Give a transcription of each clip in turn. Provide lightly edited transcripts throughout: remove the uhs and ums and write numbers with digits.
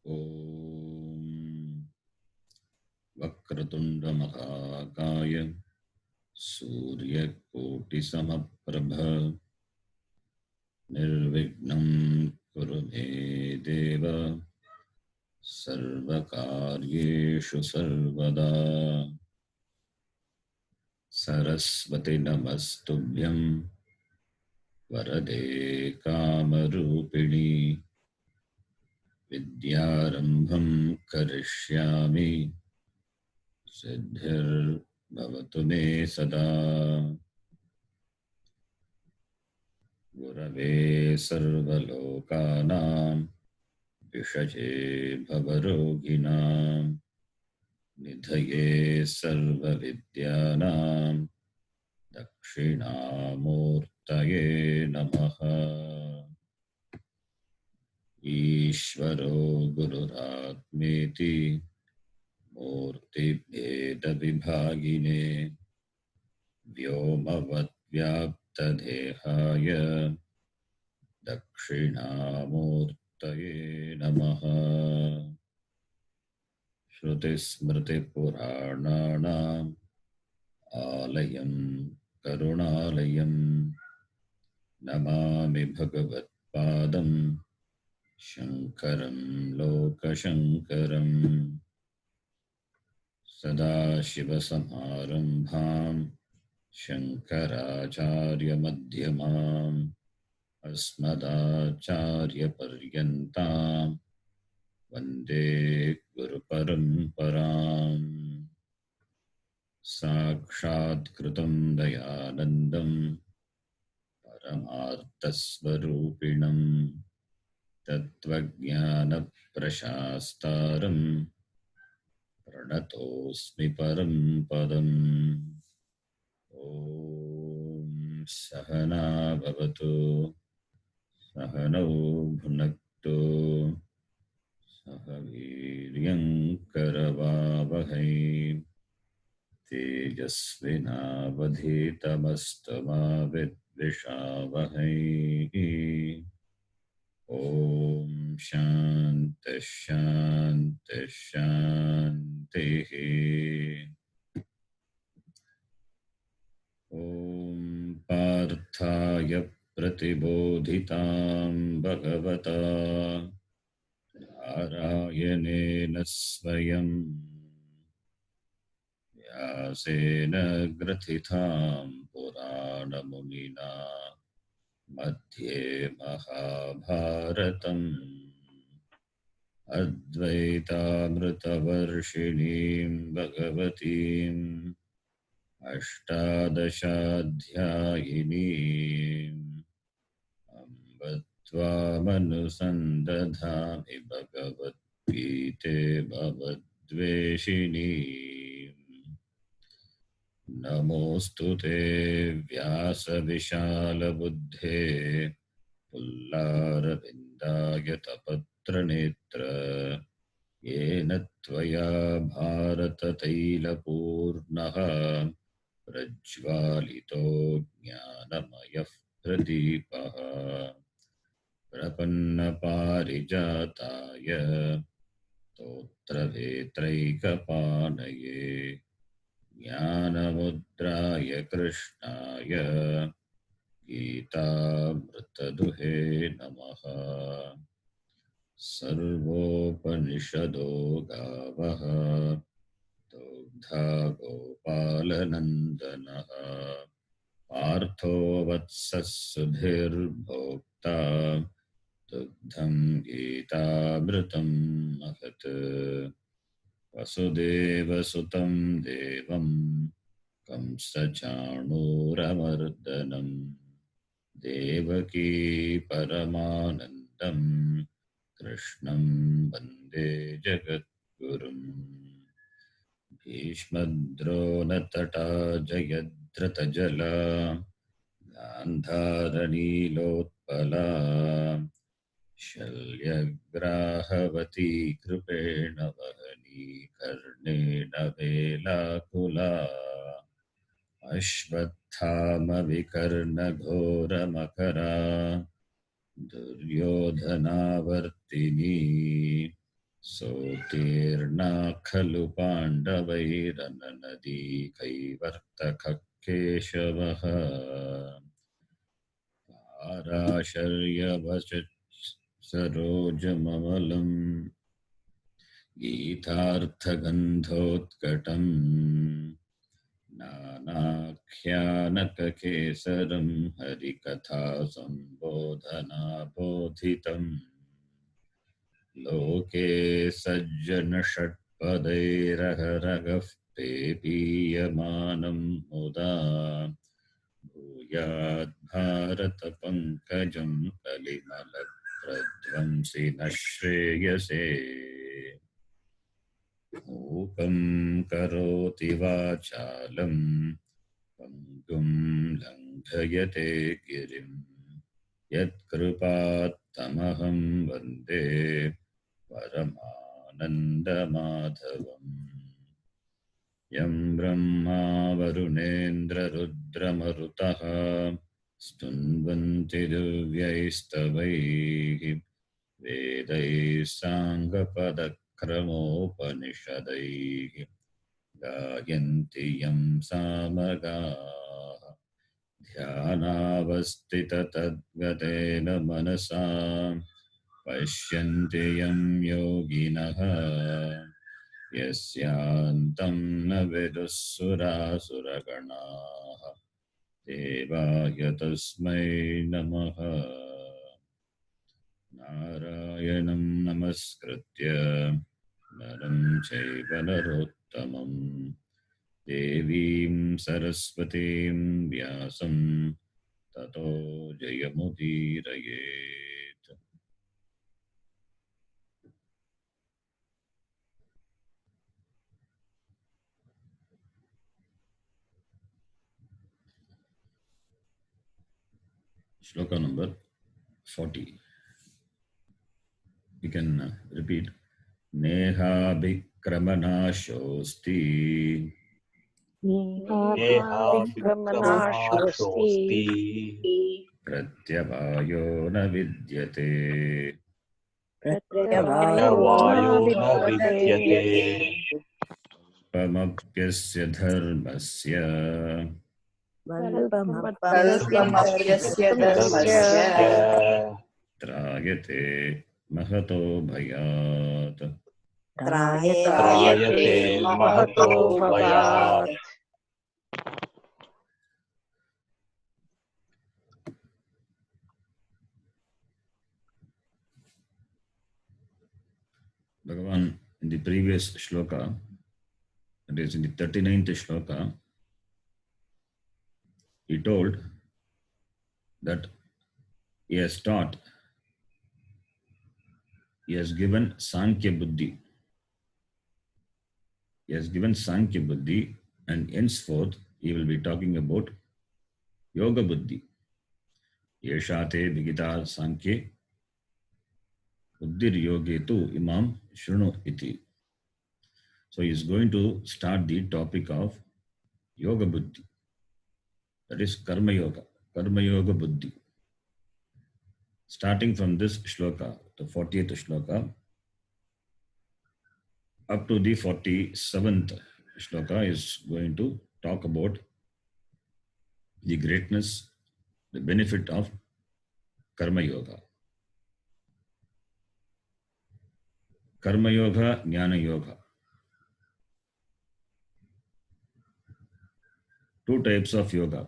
ॐ वक्रतुण्डमहाकाय सूर्यकोटिसमप्रभ निर्विघ्नं कुरु मे देव सर्वकार्येषु सर्वदा। सरस्वति नमस्तुभ्यं वरदे कामरूपिणि विद्यारम्भं करिष्यामि सिद्धिर्भवतु मे सदा। गुरवे सर्वलोकानां विषये भवरोगिणां निधये सर्वविद्यानां दक्षिणामूर्तये नमः। ईश्वरो गुरुरात्मेति मूर्तिभेदविभागिने व्योमवद्व्याप्तदेहाय दक्षिणामूर्तये नमः। श्रुतिस्मृतिपुराणानाम् आलयं करुणालयं नमामि भगवत्पादं शङ्करं लोकशङ्करम्। सदाशिवसमारम्भां शङ्कराचार्यमध्यमाम् अस्मदाचार्यपर्यन्तां वन्दे गुरुपरम्पराम्। साक्षात्कृतं दयानन्दं परमार्थस्वरूपिणं तत्त्वज्ञानप्रशास्तारं प्रणतोऽस्मि परं पदम्। ॐ सहना भवतु सहनौ भुनक्तु सह वीर्यङ्करवावहै तेजस्विनावधीतमस्तु मा विद्विषावहै। ॐ शान्तिः शान्तिः शान्तिः। ॐ पार्थाय प्रतिबोधितां भगवता नारायणेन स्वयं व्यासेन ग्रथितां पुराणमुनिना मध्ये महाभारतम् अद्वैतामृतवर्षिणीं भगवतीम् अष्टादशाध्यायिनीम् अम्ब त्वामनुसन्दधामि भगवद्गीते भवद्वेषिणीम्। नमोऽस्तु ते व्यासविशालबुद्धे पुल्लारविन्दायतपत्रनेत्र येन त्वया भारततैलपूर्णः प्रज्वालितो ज्ञानमयः प्रदीपः। प्रपन्नपारिजाताय स्तोत्रवेत्रैकपाणये ज्ञानमुद्राय कृष्णाय गीतामृतदुहे नमः। सर्वोपनिषदो गावः दुग्धा गोपालनन्दनः पार्थो वत्सः सुधीर्भोक्ता दुग्धं गीतामृतं महत्। वसुदेवसुतं देवं कंसचाणूरमर्दनं देवकी परमानन्दं कृष्णं वन्दे जगद्गुरुम्। भीष्मद्रोणतटा जयद्रथजला गान्धारनीलोत्पला शल्यग्राहवती कृपेण वहनी कर्णेन वेलाकुला अश्वत्थामविकर्णघोरमकरा दुर्योधनावर्तिनी सोत्तीर्णा खलु पाण्डवैरननदी कैवर्तकः केशवः पाराशर्यवचः सरोजममलम् गीतार्थगन्धोत्कटम् नानाख्यानककेसरं हरिकथा सम्बोधनाबोधितम् लोके सज्जनषट्पदैरहरगः पेपीयमानं मुदा भूयाद्भारतपङ्कजं कलिमलप्रध्वंसि न श्रेयसे मूकं करोति वाचालं पङ्गुं लङ्घयते गिरिं यत्कृपात्तमहं वन्दे परमानन्दमाधवम् यं ब्रह्मा वरुणेन्द्ररुद्रमरुतः स्तुन्वन्ति दिव्यैस्तवैः वेदैः साङ्गपदक्रमोपनिषदैः गायन्ति यं सामगाः ध्यानावस्थिततद्गतेन मनसा पश्यन्ति यं योगिनः यस्यान्तं न विदुः सुरासुरगणाः देवाय तस्मै नमः नारायणं नमस्कृत्य नरं चैव नरोत्तमं देवीं सरस्वतीं व्यासं ततो जयमुदीरयेत्। Shloka number 40. You can repeat. नेहाभिक्रमनाशोऽस्ति नेहाभिक्रमनाशोऽस्ति प्रत्यवायो न विद्यते प्रत्यवायो न विद्यते स्वल्पमप्यस्य धर्मस्य स्वल्पमप्यस्य धर्मस्य त्रायते महतो भयात् त्रायते महतो भयात्। Bhagavan, in the previous shloka, that is in the 39th shloka, he told that he has taught, he has given Sankhya Buddhi. He has given Sankhya Buddhi, and henceforth he will be talking about Yoga Buddhi. Yeshate Vigita Sankhye Buddhir Yoge tu Imam Shruno iti. So he is going to start the topic of Yoga Buddhi. That is Karma Yoga, Karma Yoga Buddhi. Starting from this shloka, the 40th shloka, up to the 47th shloka is going to talk about the greatness, the benefit of Karma Yoga. Karma Yoga, Jnana Yoga. Two types of yoga.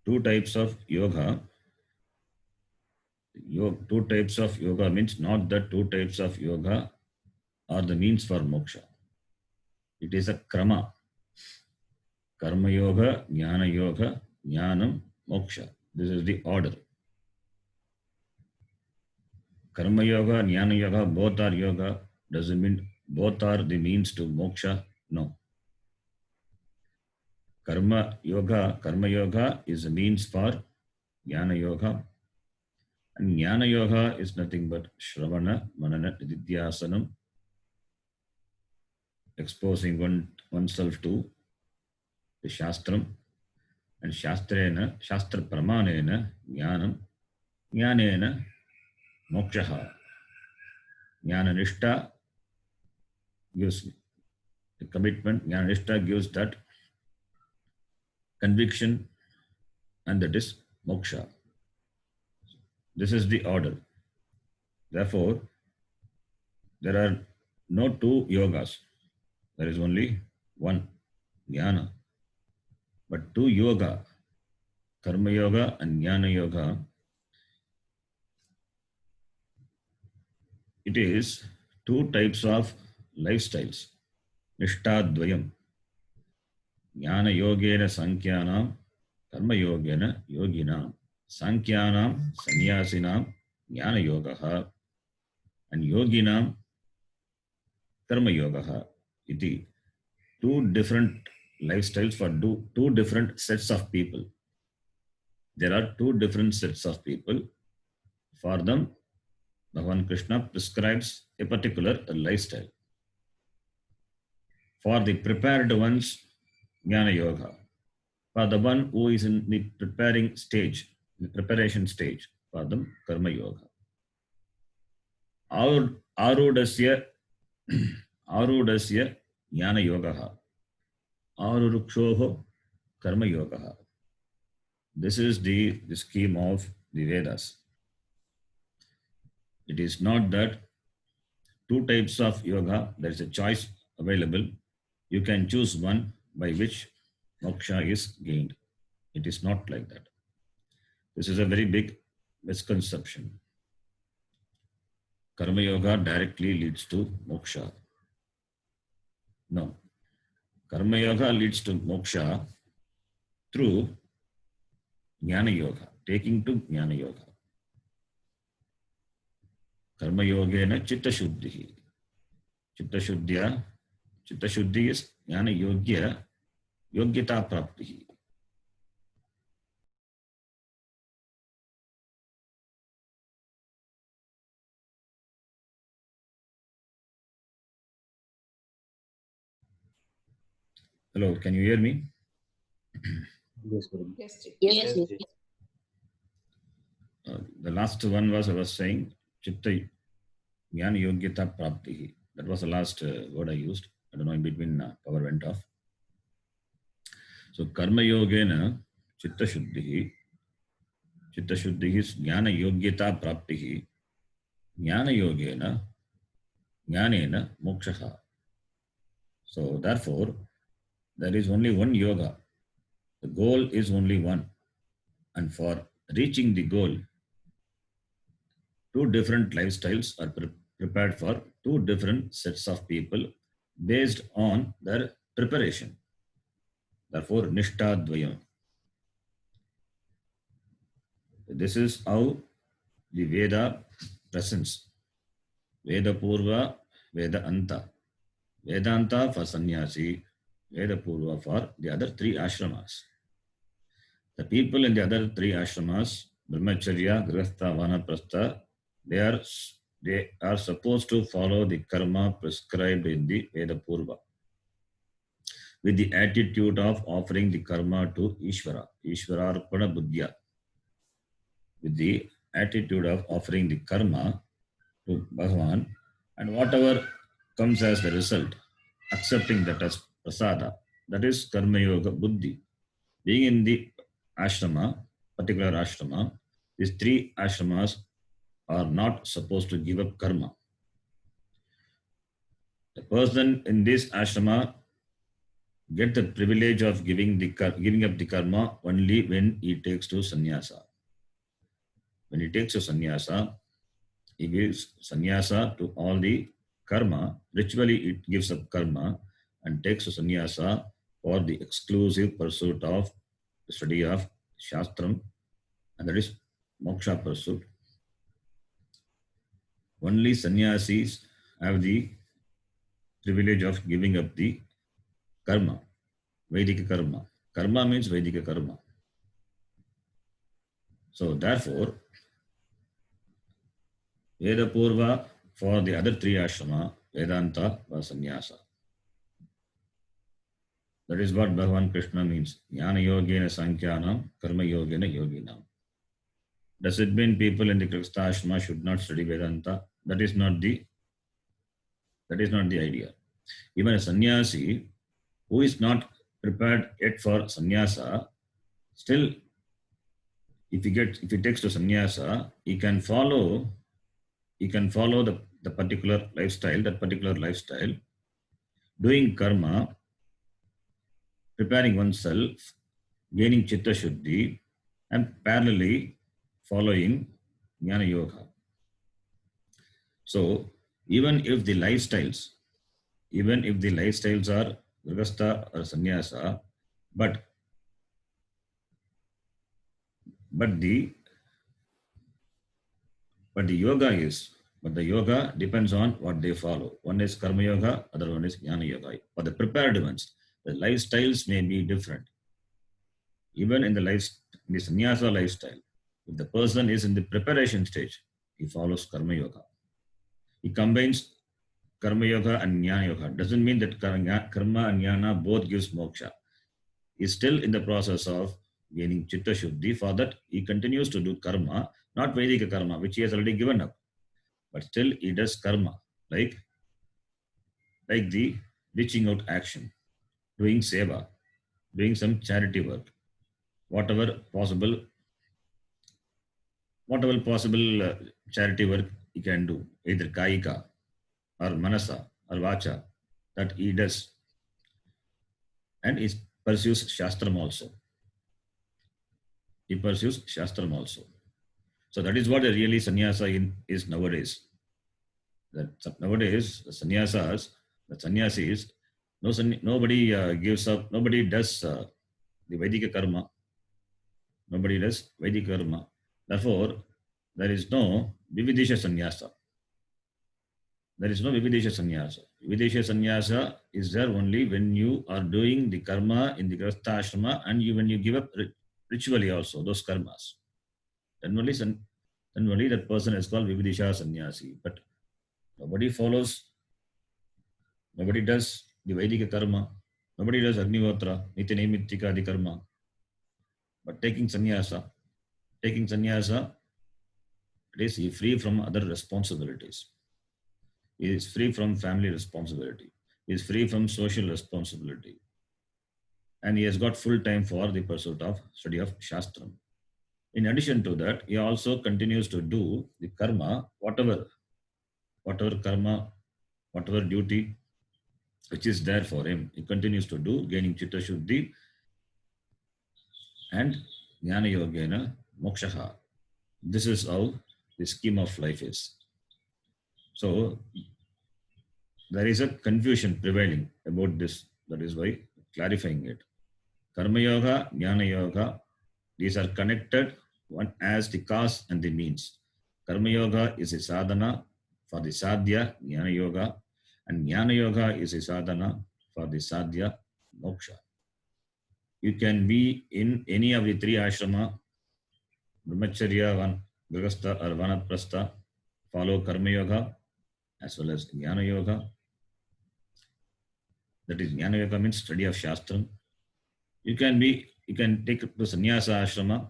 Two types of yoga. Two types of yoga means not that two types of yoga are the means for moksha. It is a krama. Karma Yoga, Jnana Yoga, Jnanam, Moksha. This is the order. Karma Yoga, Jnana Yoga, both are yoga. Doesn't mean both are the means to moksha. No. Karma Yoga is a means for Jnana Yoga. And Jnana Yoga is nothing but Shravana, Manana, Nididhyasanam, exposing oneself to the Shastram, and Shastrena, Shastra Pramanena, Jnanam, Jnanena, Mokshaha. Jnana Nishta gives the commitment. Jnana Nishta gives that conviction, and that is moksha. This is the order. Therefore, there are no two yogas. There is only one, jnana. But two yoga, karma yoga and jnana yoga, it is two types of lifestyles. Nishtadvayam. Jnana yogena sankyanam, karma yogena yoginam. Sankyanam sannyasinam jnana yogaha and yoginam karma yogaha. Iti. Two different lifestyles for two different sets of people. There are two different sets of people. For them, Bhagavan Krishna prescribes a particular lifestyle. For the prepared ones, Jnana Yoga. For the one who is in the preparation stage, for them, Karma Yoga. Arudasya Jnana Yogaha. Arurukshoho Karma Yogaha. This is the scheme of the Vedas. It is not that two types of yoga, there is a choice available. You can choose one by which moksha is gained. It is not like that. This is a very big misconception. Karma yoga directly leads to moksha. No. Karma yoga leads to moksha through jnana yoga, taking to jnana yoga. Karma yogena chitta shuddhi. Chitta shuddhi is jnana yogyata prapti. Hello, can you hear me? Yes, Guru. Yes. Yes, Ji. The last one was I was saying chitta jnana yogyata prapti. That was the last word I used. I don't know, in between power went off. So karma yogena chitta shuddhi. Chitta shuddhi is jnana yogyata prapti. Jnana yogena jnanena moksha. So therefore, there is only one yoga. The goal is only one. And for reaching the goal, two different lifestyles are prepared for two different sets of people based on their preparation. Therefore, nishtadvayam. This is how the Veda presents. Veda Purva, Veda Anta. Vedanta for sannyasi, Veda Purva for the other three ashramas. The people in the other three ashramas, Brahmacharya, Grihastha, Vanaprastha, they are supposed to follow the karma prescribed in the Veda Purva with the attitude of offering the karma to Ishvara, Ishvararpana Buddhya, with the attitude of offering the karma to Bhagavan, and whatever comes as the result, accepting that as prasada, that is karma yoga buddhi. Being in the ashrama, particular ashrama, these three ashramas are not supposed to give up karma. The person in this ashrama get the privilege of giving up the karma only when he takes to sannyasa. When he takes to sannyasa, he gives sannyasa to all the karma. Ritually, it gives up karma and takes to sannyasa for the exclusive pursuit of the study of Shastram, and that is moksha pursuit. Only sannyasis have the privilege of giving up the karma, Vedic karma. Karma means Vedic karma. So therefore, Veda Purva for the other three ashrama, Vedanta was sannyasa. That is what Bhagavan Krishna means. Jnana yogena sankyanam, karma yogena yoginam. Does it mean people in the Krista ashrama should not study Vedanta? That is not the That is not the idea. Even a sannyasi who is not prepared yet for sannyasa, still, if he takes to sannyasa, he can follow the particular lifestyle, that particular lifestyle, doing karma, preparing oneself, gaining chitta shuddhi, and parallelly following jnana yoga. So even if the lifestyles are grihastha or sannyasa, but the yoga depends on what they follow. One is karma yoga, other one is jnana yoga. For the prepared ones, the lifestyles may be different. Even in the sannyasa lifestyle, if the person is in the preparation stage, he follows karma yoga. He combines karma yoga and jnana yoga. Doesn't mean that karma and jnana both gives moksha. He's still in the process of gaining chitta shuddhi. For that, he continues to do karma, not Vedika karma, which he has already given up. But still he does karma, like the reaching out action, doing seva, doing some charity work, whatever possible charity work he can do, either kaika or manasa or vacha, that he does. And he pursues shastram also. So that is what the really sannyasa is nowadays. That nowadays the sannyasis, nobody gives up, nobody does the Vedika karma. Nobody does Vedika karma. Therefore, there is no Vividesha sannyasa. Vividesha sannyasa is there only when you are doing the karma in the grihastha ashrama, and when you give up ritually also those karmas. Then only that person is called Vividesha sannyasi. But nobody does the Vedika karma, nobody does Agnihotra, Nitya Naimittika adi karma. But taking sannyasa, it is free from other responsibilities. He is free from family responsibility. He is free from social responsibility. And he has got full time for the pursuit of study of Shastram. In addition to that, he also continues to do the karma, whatever karma, whatever duty which is there for him, he continues to do, gaining chitta shuddhi and jnana yogena mokshaha. This is how the scheme of life is. So there is a confusion prevailing about this. That is why clarifying it. Karma yoga, jnana yoga, these are connected one as the cause and the means. Karma yoga is a sadhana for the sadhya, jnana yoga, and jnana yoga is a sadhana for the sadhya, moksha. You can be in any of the three ashrama, brahmacharya, grihastha or vanaprastha, follow karma yoga as well as jnana yoga. That is, jnana yoga means study of shastram. You can take it to sannyasa ashrama,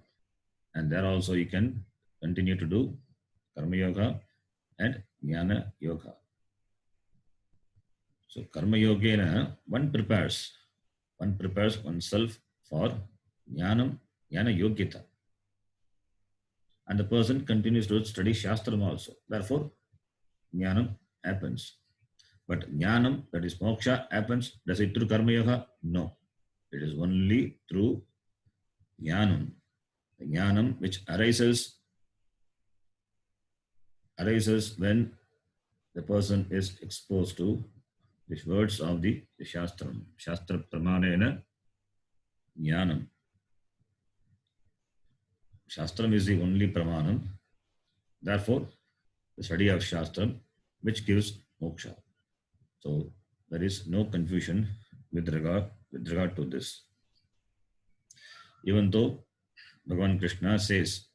and there also you can continue to do karma yoga and jnana yoga. So karma yogena, one prepares oneself for jnana yogyata. And the person continues to study shastram also. Therefore, jnanam happens. But jnanam, that is moksha, happens. Does it through karma yoga? No. It is only through jnanam. The jnanam which arises when the person is exposed to the words of the shastram. Shastra pramanena jnanam. Shastram is the only pramanam. Therefore, the study of shastram which gives moksha. So there is no confusion with regard to this. Even though Bhagavan Krishna says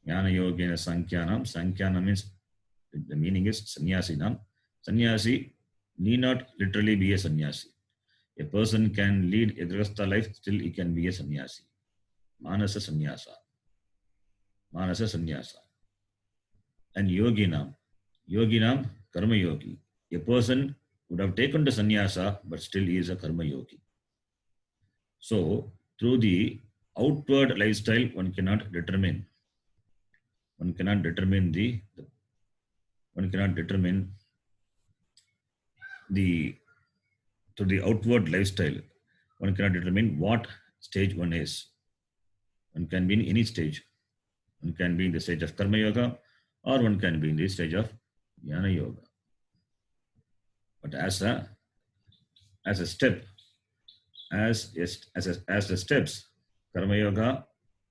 jnana yogena sankhyanam means, the meaning is sannyasinam. Sannyasi need not literally be a sannyasi. A person can lead a grihastha life, still he can be a sannyasi. Manasa sannyasa. And yoginam karma yogi. a person would have taken the sannyasa, but still he is a karma yogi. So, through the outward lifestyle, one cannot determine the through the outward lifestyle, one cannot determine what stage one is. One can be in any stage. One can be in the stage of karma yoga, or one can be in the stage of jnana yoga. But as a step, as the steps, karma yoga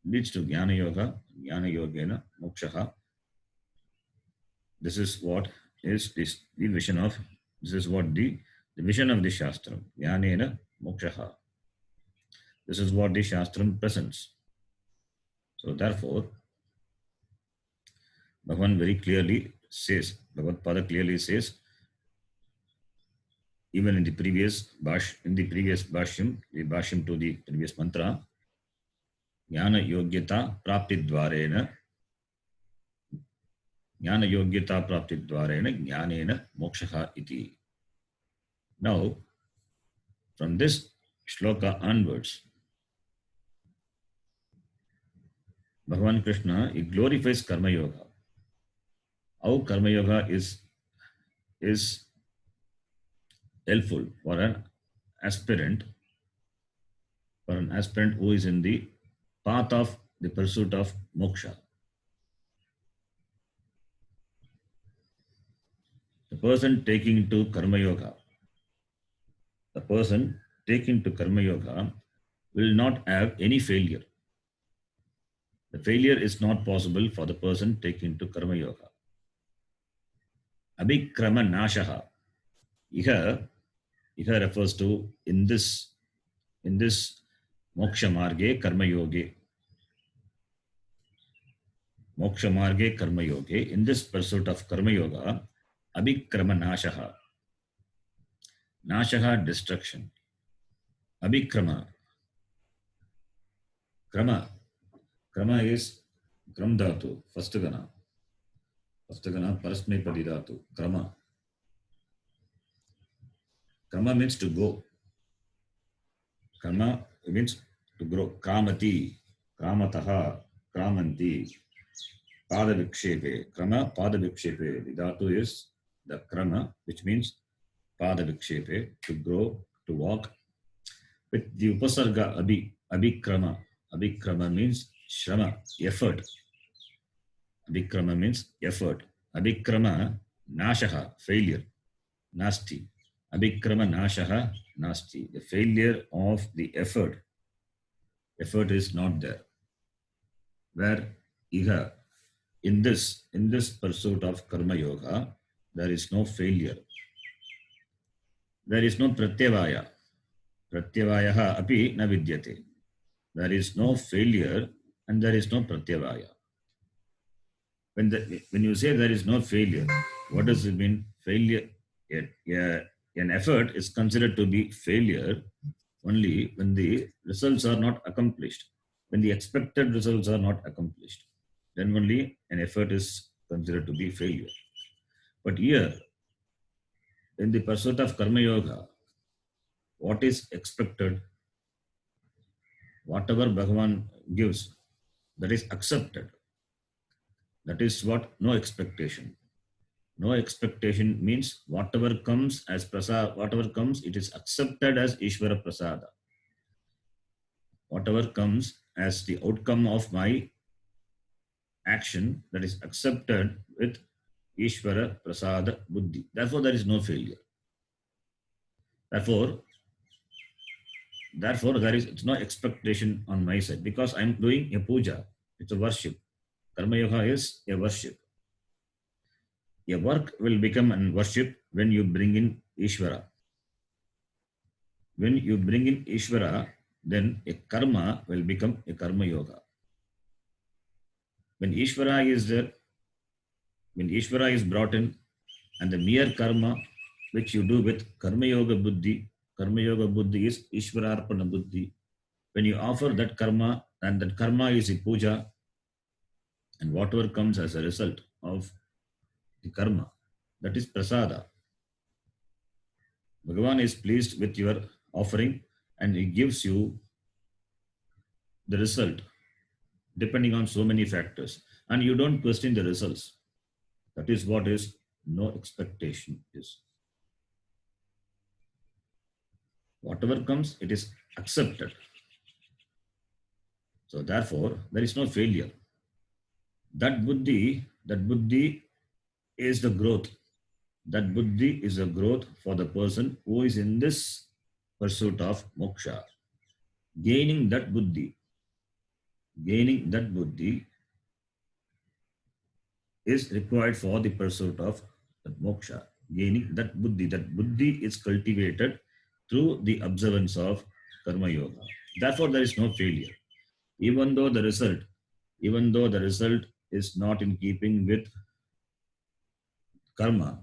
leads to jnana yoga, jnana yogena moksha. This is what is the vision of, this is what the vision of the Shastram, jnanena moksha. This is what the Shastram presents. So therefore, Bhagavan very clearly says, Bhagavad Pada clearly says, even in the previous bhashyam, the bhashyam to the previous mantra, jnana yogyata prapti dvarena jnanena moksha iti. Now, from this shloka onwards, Bhagavan Krishna, he glorifies karma yoga. How karma yoga is helpful for an aspirant who is in the path of the pursuit of moksha. The person taking to karma yoga will not have any failure. The failure is not possible for the person taking to karma yoga. Abhikrama nashaha. Here refers to in this moksha marge karma yoge. Moksha marge karma yoge. In this pursuit of karma yoga, abhikrama nashaha. Nashaha, destruction. Abhikrama. Krama is kram dhatu, first gana. Parasmepadi dhatu, krama. Krama means to go. Krama means to grow. Kramati, kramataha, kramanti. Pada vikshepe. Krama, pada vikshepe. The dhatu is the krama, which means pada vikshepe, to grow, to walk. With the upasarga abhikrama. Abhikrama means shrama, effort. Abhikrama means effort. Abhikrama nashaha, failure, nasti. Abhikrama nashaha, nasti. The failure of the effort. Effort is not there. Where iha, in this pursuit of karma yoga, there is no failure. There is no pratyavaya. Pratyavayaha api na vidyate. There is no failure and there is no pratyavaya. When you say there is no failure, what does it mean? Failure, an effort is considered to be failure only when the results are not accomplished. When the expected results are not accomplished, then only an effort is considered to be failure. But here, in the pursuit of karma yoga, what is expected? Whatever Bhagavan gives, that is accepted. That is what no expectation. No expectation means whatever comes as prasad, whatever comes, it is accepted as Ishvara Prasada. Whatever comes as the outcome of my action, that is accepted with Ishvara Prasada Buddhi. Therefore, there is no failure. Therefore, there is no expectation on my side because I am doing a puja. It's a worship. Karma yoga is a worship. A work will become a worship when you bring in Ishvara. When you bring in Ishvara, then a karma will become a karma yoga. When Ishvara is there, when Ishvara is brought in, and the mere karma which you do with karma yoga buddhi is Ishvararpana buddhi. When you offer that karma, and that karma is a puja, and whatever comes as a result of the karma, that is prasada. Bhagavan is pleased with your offering and he gives you the result depending on so many factors. And you don't question the results. That is what is no expectation is. Whatever comes, it is accepted. So therefore, there is no failure. That buddhi is the growth. That buddhi is a growth for the person who is in this pursuit of moksha. Gaining that buddhi is required for the pursuit of moksha. Gaining that buddhi is cultivated through the observance of karma yoga. Therefore, there is no failure. Even though the result is not in keeping with karma,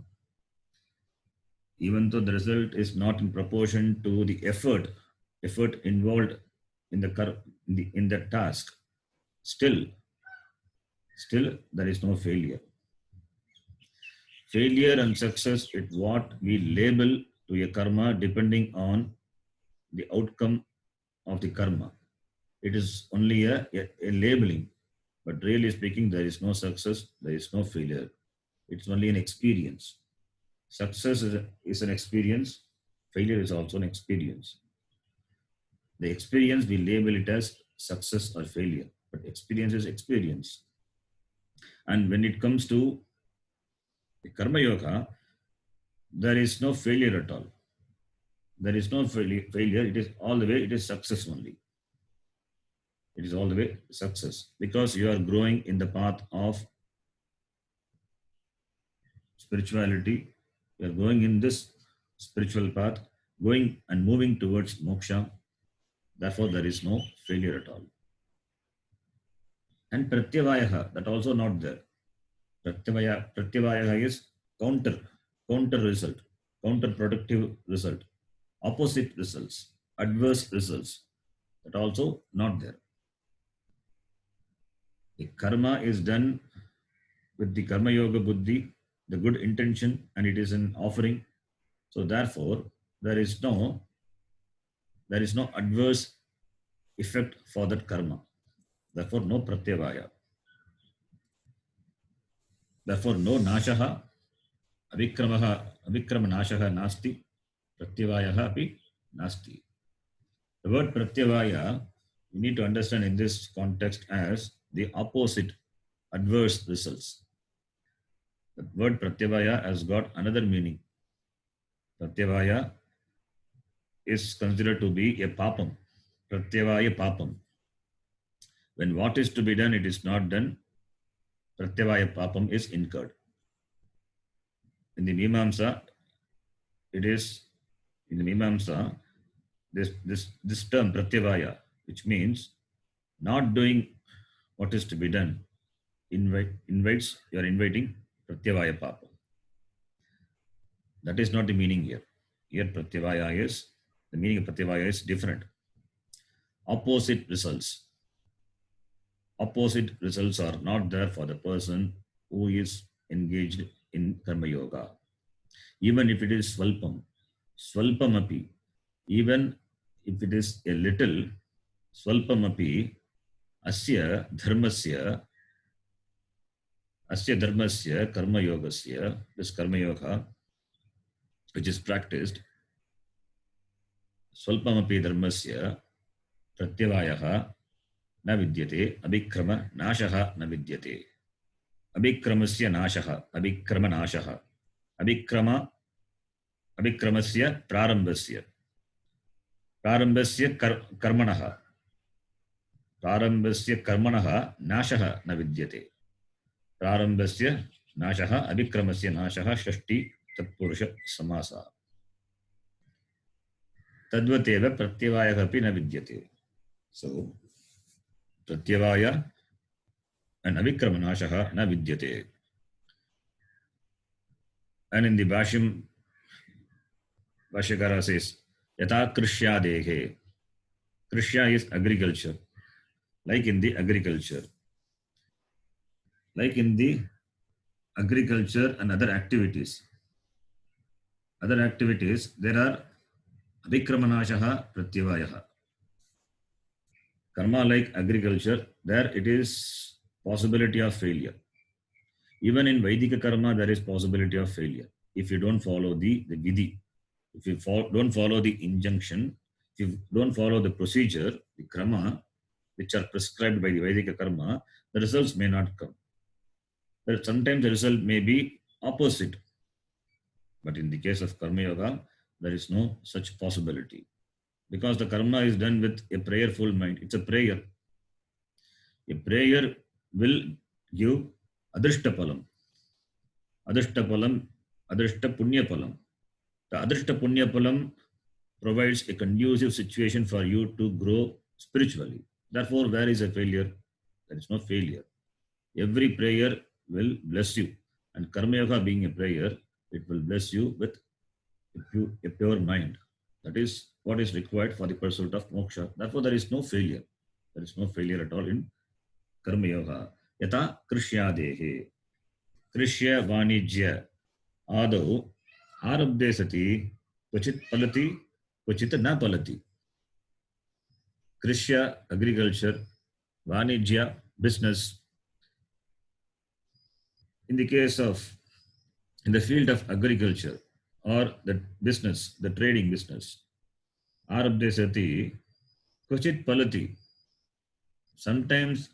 even though the result is not in proportion to the effort involved in the task, still there is no failure. Failure and success is what we label to a karma depending on the outcome of the karma. It is only a labeling, but really speaking, there is no success, there is no failure. It's only an experience. Success is an experience, failure is also an experience. The experience, we label it as success or failure, but experience is experience. And when it comes to the karma yoga, there is no failure at all. There is no failure. It is all the way, it is success only. It is all the way success because you are growing in the path of spirituality. You are going in this spiritual path, going and moving towards moksha. Therefore, there is no failure at all. And pratyavayaha, that also not there. Pratyavayaha is counter result, counterproductive result, opposite results, adverse results. That also not there. The karma is done with the karma yoga buddhi, the good intention, and it is an offering. So therefore, there is no adverse effect for that karma. Therefore, no pratyavaya. Therefore, no nashaha, avikrama nashaha nasti, pratyavayaha api nasti. The word pratyavaya, you need to understand in this context as the opposite, adverse results. The word pratyavaya has got another meaning. Pratyavaya is considered to be a papam. Pratyavaya papam. When what is to be done, it is not done, pratyavaya papam is incurred. In the Mimamsa, this term pratyavaya, which means not doing what is to be done, you are inviting pratyavaya papam. That is not the meaning here. Here the meaning of pratyavaya is different. Opposite results. Opposite results are not there for the person who is engaged in karma yoga. Even if it is swalpamapi, even if it is a little, swalpamapi, asya dharmasya karma yogasya, this karma yoga which is practiced, swalpamapi dharmasya pratyavayaha na vidyate, abhikrama nashaha na vidyate. Abhikramasya nashaha, abhikrama nashaha, abhikramasya prarambasya karmanaha, nashaha na vidyate. Prarambasya nashaha, abhikramasya nashaha, shashti tatpurusha samasa. Tadvateva pratyavaya api na vidyate. So, pratyavaya and avikrama nashaha na vidyate. And in the Bhashyam, Bhashyakara says, Yata Krishya Dehe. Krishya is agriculture. Like in the agriculture. Like in the agriculture and other activities. other activities, there are Abhikramanashaha Pratyavayaha. Karma like agriculture, there it is possibility of failure. Even in Vaidika karma, there is possibility of failure. If you don't follow the vidhi, if you don't follow the injunction, if you don't follow the procedure, the karma, which are prescribed by the Vaidika karma, the results may not come. But sometimes the result may be opposite. But in the case of Karma Yoga, there is no such possibility. Because the karma is done with a prayerful mind. It's a prayer. A prayer will give adrishtapalam. Adrishtapalam, adrishta punyapalam. The adrishta punyapalam provides a conducive situation for you to grow spiritually. Therefore, where is a failure? There is no failure. Every prayer will bless you. And Karma Yoga being a prayer, it will bless you with a pure mind. That is what is required for the pursuit of moksha. Therefore, there is no failure. There is no failure at all in Karma Yoga. Yata Krishyadehe. Krishya Vanijya Adau Arabde Sati Kvachit Palati Kvachit Na Palati. Krishya, agriculture, Vanijya, business. In the case of, in the field of agriculture or the business, the trading business, Arabde Sati Kvachit Palati. Sometimes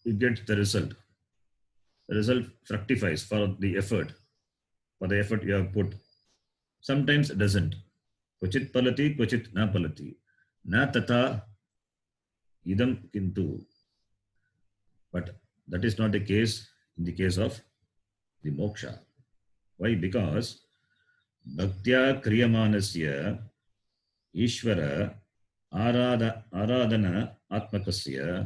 you get the result. The result fructifies for the effort you have put. Sometimes it doesn't. Kvachit palati, kvachit na palati. Na tata idam kintu. But that is not the case in the case of the moksha. Why? Because bhaktya kriyamanasya ishvara aradana atmakasya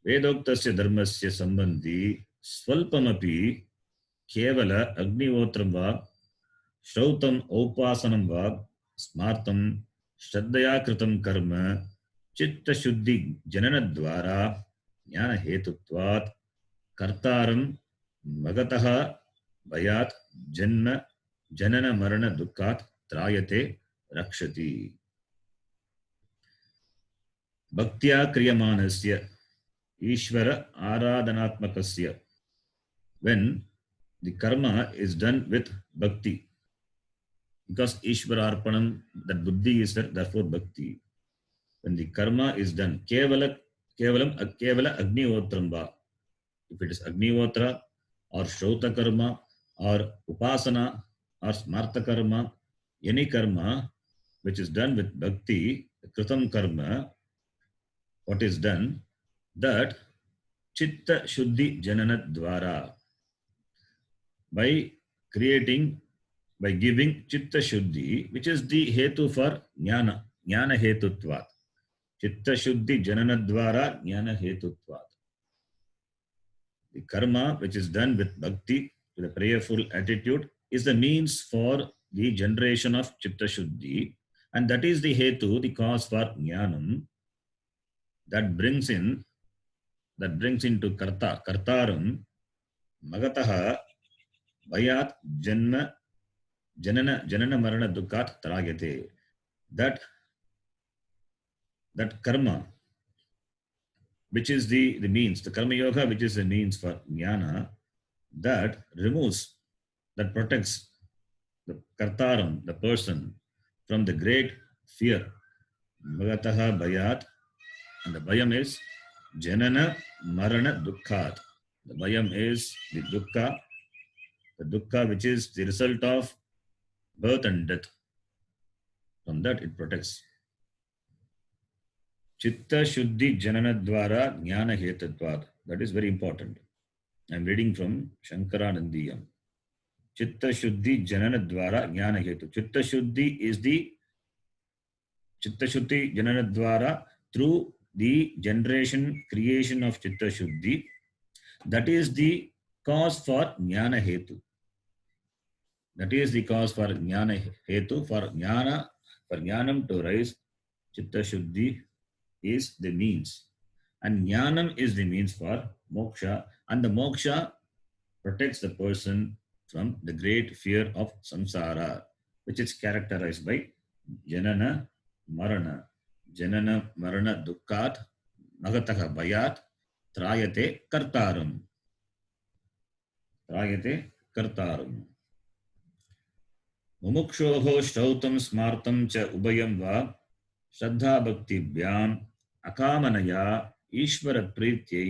Vedoktasya dharmasya sambandhi swalpamapi kevala agnivotram va shrautam upasanam va smartam shraddaya kritam karma chitta shuddhi janana dvara jnana hetutvat kartaram magataha bhayat janma janana marana dukkat trayate rakshati. Bhaktya kriyamanasya Ishvara Aradhanatmakasya. When the karma is done with bhakti, because Ishvara Arpanam, that buddhi is there, therefore bhakti. When the karma is done, kevala Agniotram va. If it is Agnihotra or Shrauta karma or Upasana or Smarta karma, any karma which is done with bhakti, Kritam karma, what is done, that Chitta Shuddhi Janana Dvara, by giving Chitta Shuddhi, which is the Hetu for Jnana Hetutvat. Chitta Shuddhi Janana Dvara Jnana Hetutvat. The karma which is done with bhakti, with a prayerful attitude, is the means for the generation of Chitta Shuddhi, and that is the Hetu, the cause for Jnanam, that brings into kartaram magataha bhayat janana marana dukkat taragate. That karma which is the means, the karma yoga which is the means for jnana, that removes, that protects the kartaram, the person, from the great fear. Magataha bhayat, and the bhayam is janana marana dukkhat. The bhayam is the dukkha which is the result of birth and death. From that it protects. Chitta Shuddhi Janana Dvara Jnana Hetutvat. That is very important. I am reading from Shankaranandiyam. Chitta Shuddhi Janana Dvara Jnana Hetu. Chitta Shuddhi is the Chitta Shuddhi Janana Dvara, through the creation of Chitta Shuddhi. That is the cause for Jnana Hetu. That is the cause for Jnana Hetu. For Jnanam to rise, Chitta Shuddhi is the means. And Jnanam is the means for moksha. And the moksha protects the person from the great fear of samsara, which is characterized by janana marana. Janana marana dukkhat magataha bhayat trayate kartaram. Trayate kartaram. Mumukshoho shrautam smartam cha ubayam va श्रद्धा भक्तिभ्याम अकामनया ईश्वर प्रीत्यै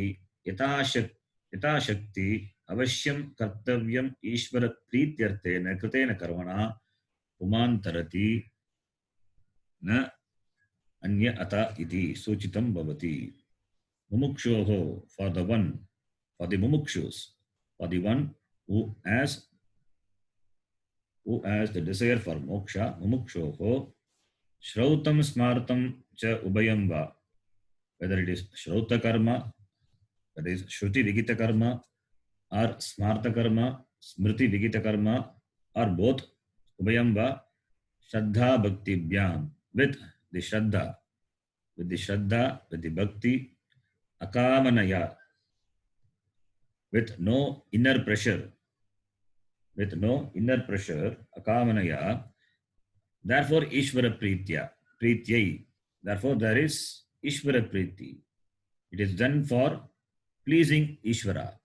यथाशक्ति अवश्यम कर्तव्यम ईश्वर प्रीत्यर्थेन कृतेन कर्मणा पुमान्तरति न अन्य अता इति सूचितं भवति. Mumukshoho, for the mumukshus, for the one who has the desire for moksha, mumukshoho, Shrautam smartam cha ubayam va. Whether it is Shrauta karma, that is Shruti Vigita karma, or Smarta karma, Smriti Vigita karma, or both ubayam va, Shraddha Bhakti Bhyam, with the Shraddha, with the Bhakti, Akamanaya, with no inner pressure, Akamanaya. Therefore, Ishvara Prityai. Therefore, there is Ishvara Priti. It is done for pleasing Ishvara.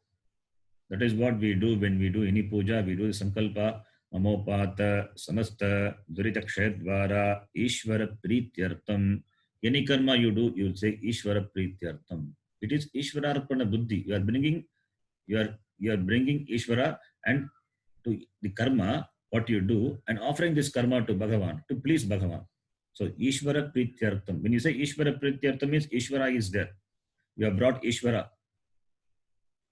That is what we do when we do any puja. We do Sankalpa, Mamopata, Samasta, Duritakshayadvara, Ishvara Prityartam. Any karma you do, you will say Ishvara Prityartam. It is Ishvara Arpana Buddhi. You are bringing Ishvara and to the karma, what you do, and offering this karma to Bhagavan, to please Bhagavan. So, Ishvara Prityartam. When you say Ishvara Prityartam means Ishvara is there. You have brought Ishvara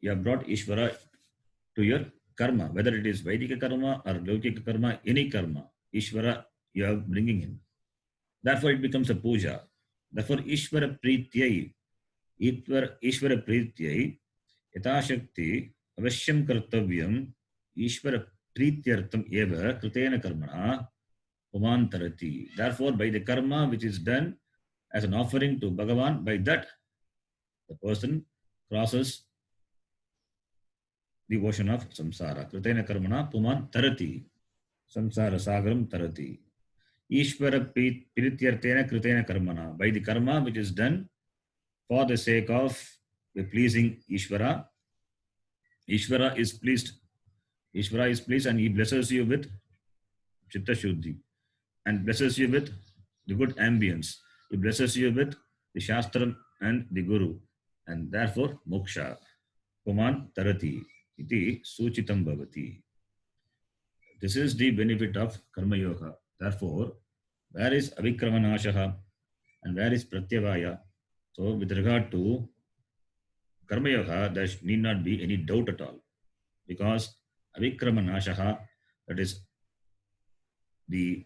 to your karma, whether it is Vaidika karma or Laukika karma, any karma, Ishvara you are bringing in. Therefore, it becomes a puja. Therefore, Ishvara Prityai, Yatashakti, Avashyam Kartavyam, Ishvara Prityartam eva Kritena Karmana Pumantarati. Therefore, by the karma which is done as an offering to Bhagavan, by that the person crosses the ocean of samsara. Kritena Karmana Pumantarati. Samsara Sagaram Tarati. Ishvara Prityartena Kritena Karmana. By the karma which is done for the sake of the pleasing Ishvara, Ishvara is pleased and he blesses you with Chitta Shuddhi and blesses you with the good ambience. He blesses you with the Shastram and the Guru, and therefore Moksha. Puman Tarati iti Suchitam Bhavati. This is the benefit of Karma Yoga. Therefore, where is Avikramanashaha and where is Pratyavaya? So, with regard to Karma Yoga, there need not be any doubt at all, because Avikramanashaha, that is the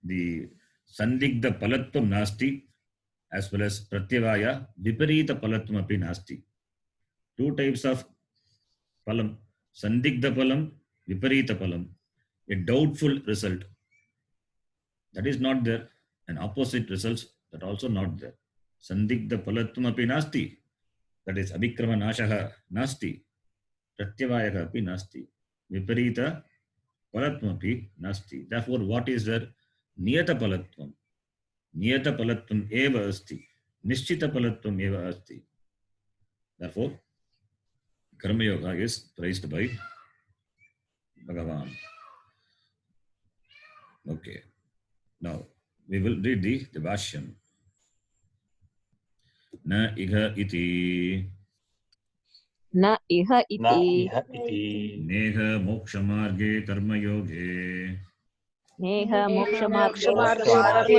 Sandigdha Palatvam Nasti, as well as Pratyavaya Viparita Palatvam api Nasti. Two types of Palam, Sandigdha Palam, Viparita Palam, a doubtful result, that is not there, and opposite results, that also not there. Sandigdha Palatvam api Nasti, that is Abhikramanashaha Nasti, Pratyavaya api Nasti, Viparita Palatvam api Nasti. Therefore, what is there? Niyata Palatvam. Niyata Palatvam eva asti. Nishchita Palatvam eva asti. Therefore, Karma Yoga is praised by Bhagavan. Okay. Now, we will read the Bhashyam. Na iha iti Na iha न iti इह इति neha mokshamarge karma yoge neha mokshamarge मोक्षमार्गे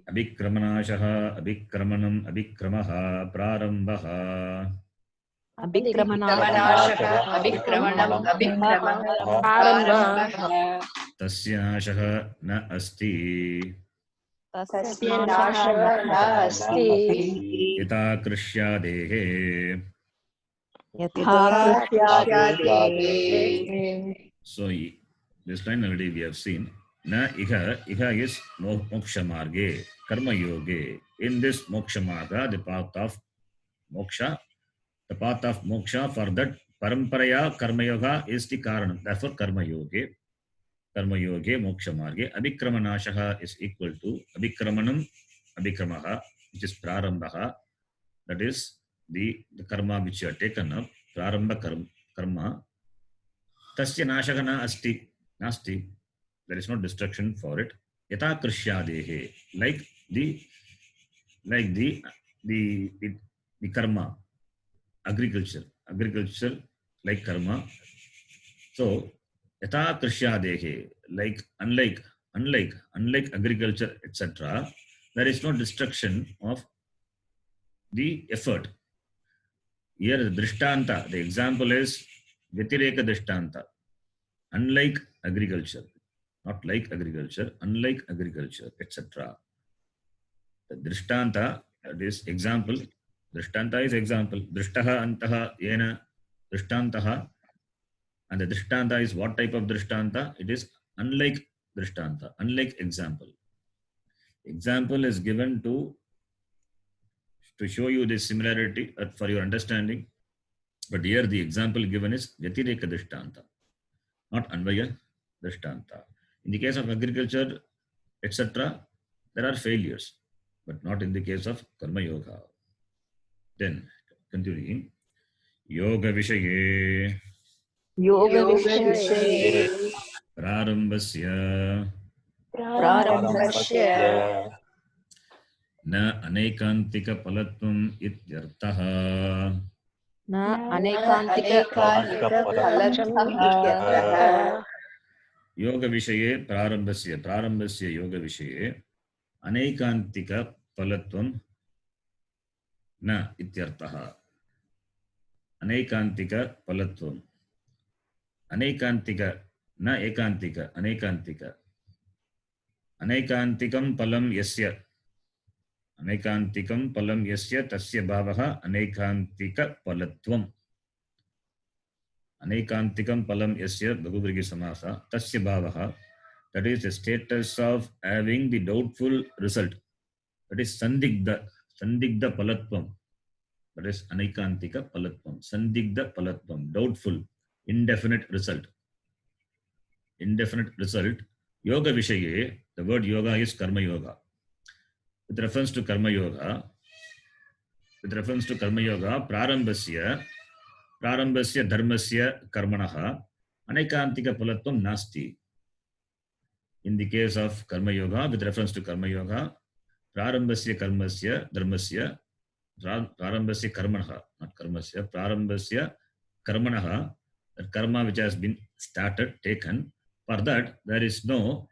abhikramanashaha abhikramanam abhikramaha prarambhaha abhikramanashaha आरम्भः tasyashaha na asti tasya नाशः nashah नास्ति yata krishyadehe. yatha So, this line already we have seen. Na iha is moksha marge, karma yoge. In this moksha marga, the path of moksha for that Paramparaya Karmayoga is the Karanam. Therefore, Karmayoge Moksha Marge Abhikramanashaha is equal to Abhikramanam Abhikramaha, which is Prarambhaha. That is the karma which you have taken up. Prarambha karma. Tasya nashagana asti. Nasti. There is no destruction for it. Yata krisyadehe. Like the karma. Agriculture like karma. So yata krisyadehe, like unlike agriculture, etc., there is no destruction of the effort. Here the drishtanta, the example is Vyatireka drishtanta. Unlike agriculture, not like agriculture, unlike agriculture, etc. The drishtanta, that is example. Drishtanta is example. Drishtaha antaha yena drishtantaha. And the drishtanta is what type of drishtanta? It is unlike drishtanta, unlike example. Example is given to show you this similarity for your understanding. But here the example given is Vyatireka drishtanta, not Anvaya drishtanta. In the case of agriculture, etc., there are failures, but not in the case of Karma Yoga. Then, continuing, Yoga Vishaye Prarambhasya Na Anekantika Palatvam Ityartaha. Na anekantika Yoga Vishaye Prarambhasya Yoga Vishaye Anekantika Palatvam Na Ityartaha. Anekantika Palatvam. Anekantika, na ekantika, anekantika. Anekantikam palam yasya. Anekantikam palam yasya tasya bhavaha anekantika palatvam. Anekantikam palam yasya Bhagavadgita samasa tasya bhavaha. That is the status of having the doubtful result. That is sandigdha palatvam. That is anekantika palatvam. Sandigdha palatvam. Doubtful. Indefinite result. Yoga Vishaye, the word yoga is Karma Yoga. With reference to Karma Yoga, Prarambhasya Dharmasya Karmanaha Anekantika Palatvam Nasti. In the case of Karma Yoga, with reference to Karma Yoga, Prarambhasya Karmasya Dharmasya, Prarambhasya Karmanaha, not Karmasya, Prarambhasya Karmanaha, that karma which has been started, taken, for that there is no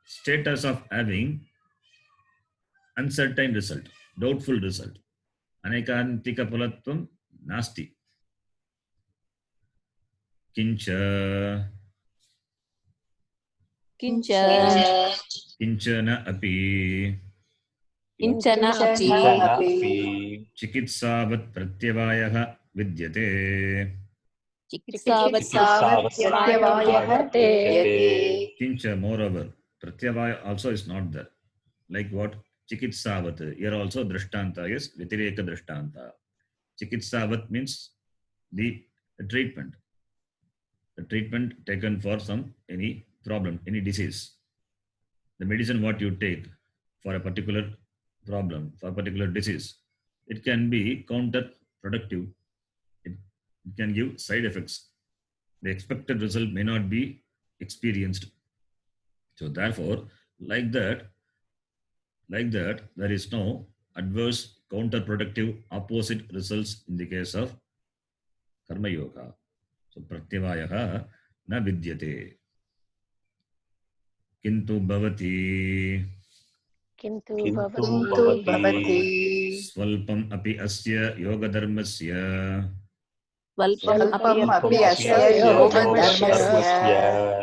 status of having uncertain result, doubtful result. Anekantika palatvam nasti. Kinchana api chikitsavat pratyavayaha vidyate. Kincha, moreover, pratyavaya also is not there. Like what? Chikitsavat. Here also drishtanta is Vyatireka drishtanta. Chikitsavat means the treatment. The treatment taken for any problem, any disease. The medicine what you take for a particular problem, for a particular disease, it can be counterproductive. It can give side effects. The expected result may not be experienced. So therefore, like that, there is no adverse, counterproductive, opposite results in the case of Karma Yoga. So pratyavayaha na vidyate. Kintu bhavati swalpam api asya yoga dharmasya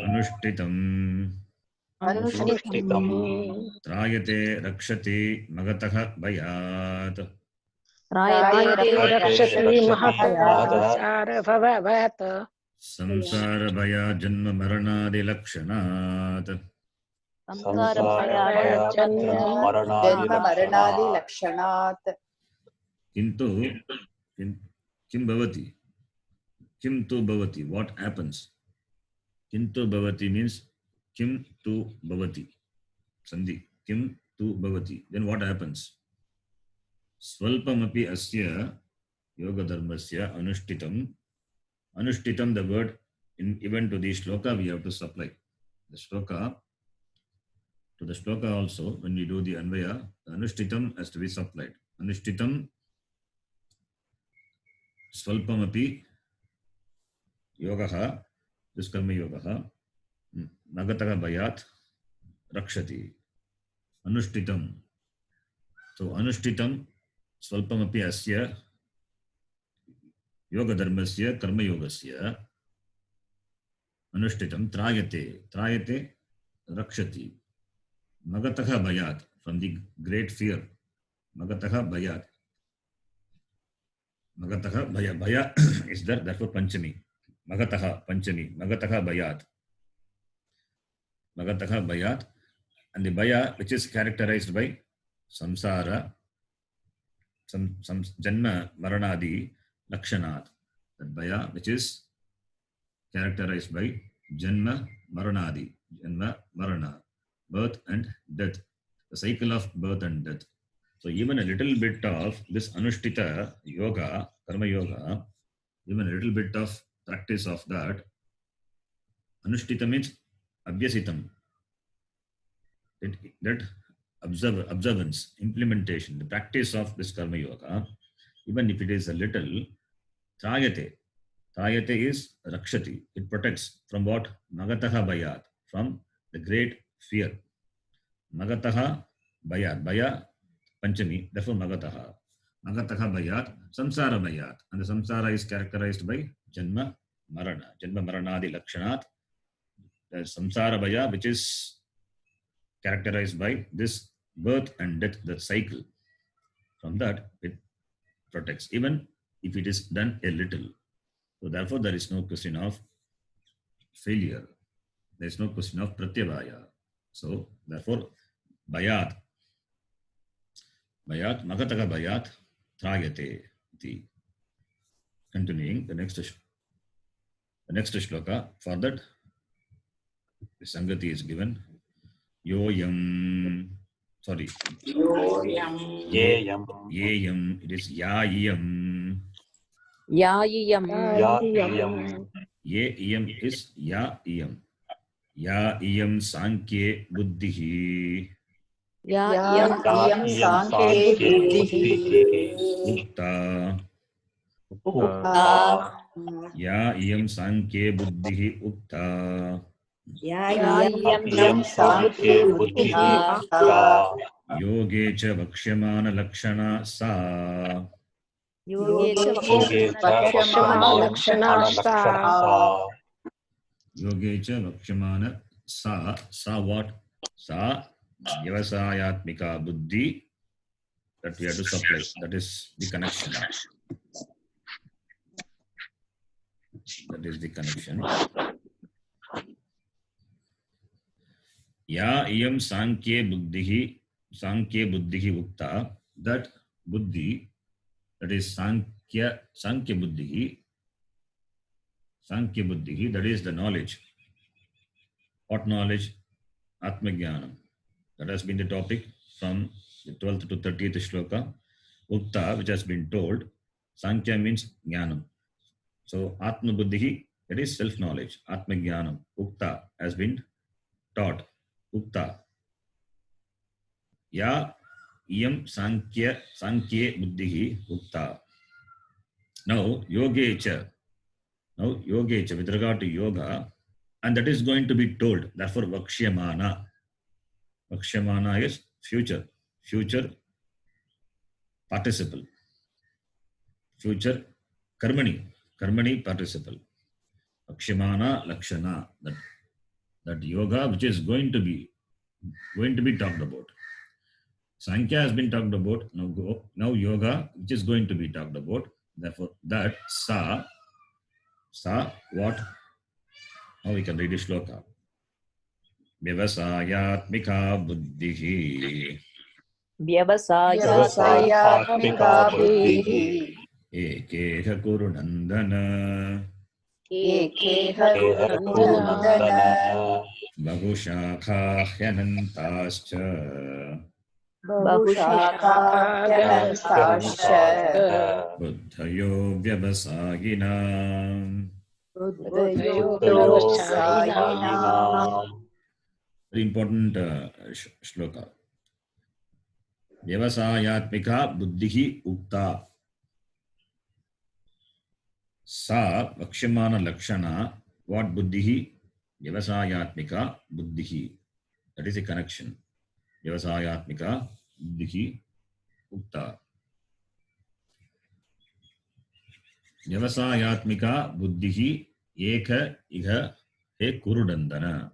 anushtitam trayate rakshati magataha bhayat. Samsara bhaya janma maranadi lakshanat. Kintu kim bhavati. Kim tu bhavati. What happens? Kim tu bhavati means kim tu bhavati. Sandhi. Kim tu bhavati. Then what happens? Swalpamapi asya yoga dharmasya anushtitam. Anushtitam, the word even to the shloka we have to supply. The shloka, to the shloka also, when we do the anvaya, the anushtitam has to be supplied. Anushtitam swalpamapi yogaha, this karma yogaha, nagataha bhayat rakshati. Anushtitam. So anushtitam swalpamapi asya yoga dharmasya karma yogasya anushtitam trayate. Trayate rakshati. Magataha bhayat, from the great fear. Magataha bhayat. Magataha bhaya. Bhaya is there, therefore Panchami. Magataha Panchami. Magataha bhayat. Magataha bhayat. And the bhaya which is characterized by samsara, some janma maranadi lakshanat. That bhaya which is characterized by janma maranadi. Janma marana. Birth and death. The cycle of birth and death. So even a little bit of this Anushtita yoga, karma yoga, even a little bit of practice of that. Anushtita means abhyasitam. That observance, implementation, the practice of this karma yoga, even if it is a little, trayate. Trayate is rakshati. It protects from what? Magataha bhayat, from the great fear. Magataha bhayat. Bhaya Panchami, therefore Magataha. Magataha bhayat, samsara bhayat. And the samsara is characterized by janma marana. Janma maranadi lakshanat. The samsara bhaya, which is characterized by this birth and death, the cycle. From that, it protects, even if it is done a little. So therefore, there is no question of failure. There is no question of pratyabhaya. So therefore, bhayat. Bhayat, Magataha bhayat, trayate. Continuing the next shloka. For that, the Sangati is given. Yoyam. Sorry. Yeyam. Yeyam. It is Yayam. Yayiyam. Yayam. Yeyam is Yayam. Yayam Sankye Buddhihi. Yayiyam Yayam Sankye Buddhihi. Ukta. Ukta. Yayam Sankye Buddhihi Ukta. Yayam Sankye Buddhihi Ukta. Yoge cha Vakshyamana Lakshana Sa. Yoge cha Yoge cha Vakshyamana Lakshana Sa. Yoge cha Vakshyamana Sa. Sa what? Sa Vyavasayatmika Buddhi. That we have to supply. That is the connection. That is the connection. Ya iyam Sankye Buddhihi Ukta. That Buddhi, that is Sankhya Buddhihi. Sankhya Buddhihi, that is the knowledge. What knowledge? Atmajnanam. That has been the topic from the 12th to 30th shloka. Ukta, which has been told. Sankhya means jnanam. So Atma Buddhihi, that is self-knowledge. Atmajnanam. Ukta has been taught. Ukta. Ya iyam Sankhye Buddhihi Ukta. Now Yogecha, with regard to yoga, and that is going to be told. Therefore, Vakshyamana. Vakshyamana is future participle. Future karmani participle. Vakshyamana lakshana. That yoga which is going to be talked about. Sankhya has been talked about. Now yoga which is going to be talked about. Therefore, that sa what? Now we can read the shloka. Vyavasayatmika buddhihi. Vyavasayatmika buddhihi. Ekeha kurunandana. एकेह Nandan बहुशाखा ह्यनन्ताश्च बहुशाखाह्यनन्ताश्च बुद्धयो व्यवसायिनाम्. बुद्धयो व्यवसायिनाम्. Very important shloka. Vyavasayatmika buddhihi ukta. Sa vakshamana lakshana. What buddhihi? Vyavasayatmika buddhihi. That is a connection. Vyavasayatmika buddhihi ukta. Vyavasayatmika buddhihi eka iha he kurudandana.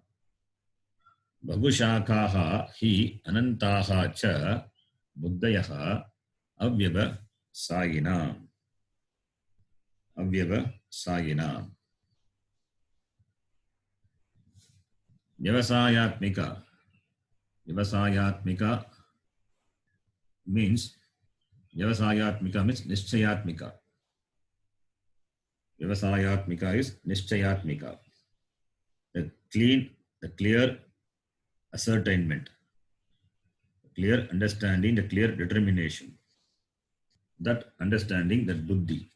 Bhagushakaha hi anantaha cha buddhayaha avyavasayinam. Avyavasayinam. Vyavasayatmika. Vyavasayatmika means nischayatmika. Vyavasayatmika is nischayatmika. The clear ascertainment, clear understanding, the clear determination. That understanding, that buddhi.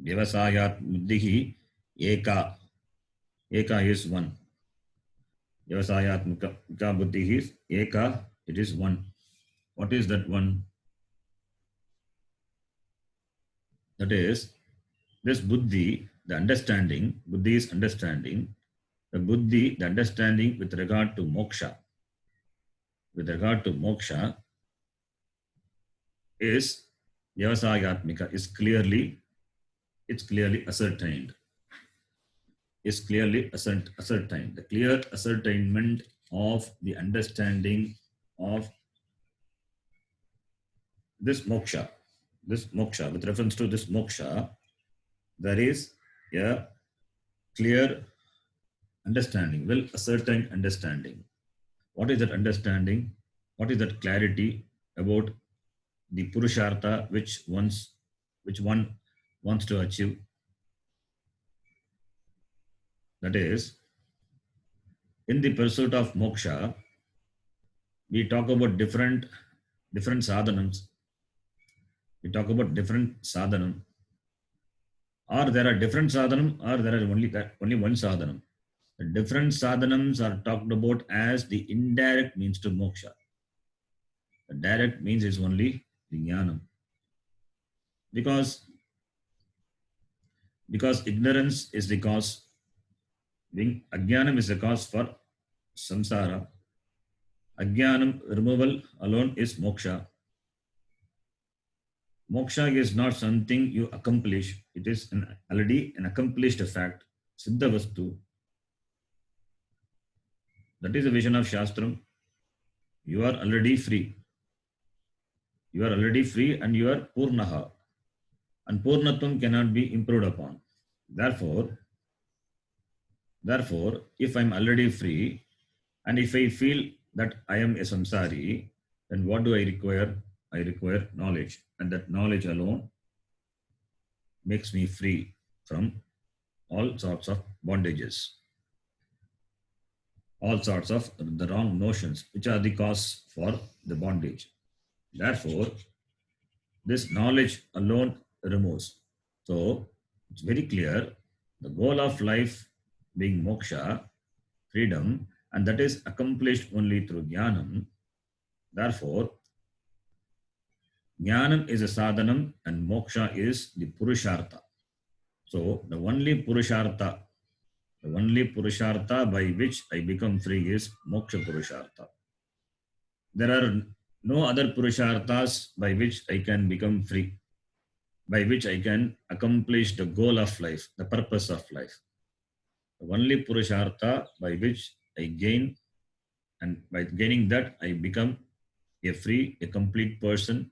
Vyavasayat buddhihi eka. Eka is one. Vyavasayatmika buddhihi is eka, it is one. What is that one? That is, this buddhi, the understanding, buddhi is understanding. The buddhi, the understanding with regard to moksha. With regard to moksha is Vyavasayatmika, is clearly ascertained. Is clearly ascertained. The clear ascertainment of the understanding of this moksha, with reference to this moksha, there is a clear understanding, well ascertained understanding. What is that understanding? What is that clarity about the purushartha which one wants to achieve? That is, in the pursuit of moksha, we talk about different sadhanams. We talk about different sadhanam. Or there are different sadhanam, or there are only one sadhanam. The different sadhanams are talked about as the indirect means to moksha. The direct means is only the jnanam. Because ignorance is the cause. Being ajnanam is the cause for samsara. Ajnanam removal alone is moksha. Moksha is not something you accomplish. It is already an accomplished fact. Siddha vastu. That is the vision of Shastram. You are already free. You are already free and you are Purnaha. And Purnatvam cannot be improved upon. Therefore, if I am already free and if I feel that I am a samsari, then what do I require? I require knowledge. And that knowledge alone makes me free from all sorts of bondages. All sorts of the wrong notions, which are the cause for the bondage. Therefore, this knowledge alone removes. So, it's very clear, the goal of life being moksha, freedom, and that is accomplished only through jnanam. Therefore, jnanam is a sadhanam and moksha is the purushartha. So, the only purushartha by which I become free is moksha purushartha. There are no other purusharthas by which I can become free, by which I can accomplish the goal of life, the purpose of life. The only purushartha by which I gain, and by gaining that I become a free, a complete person,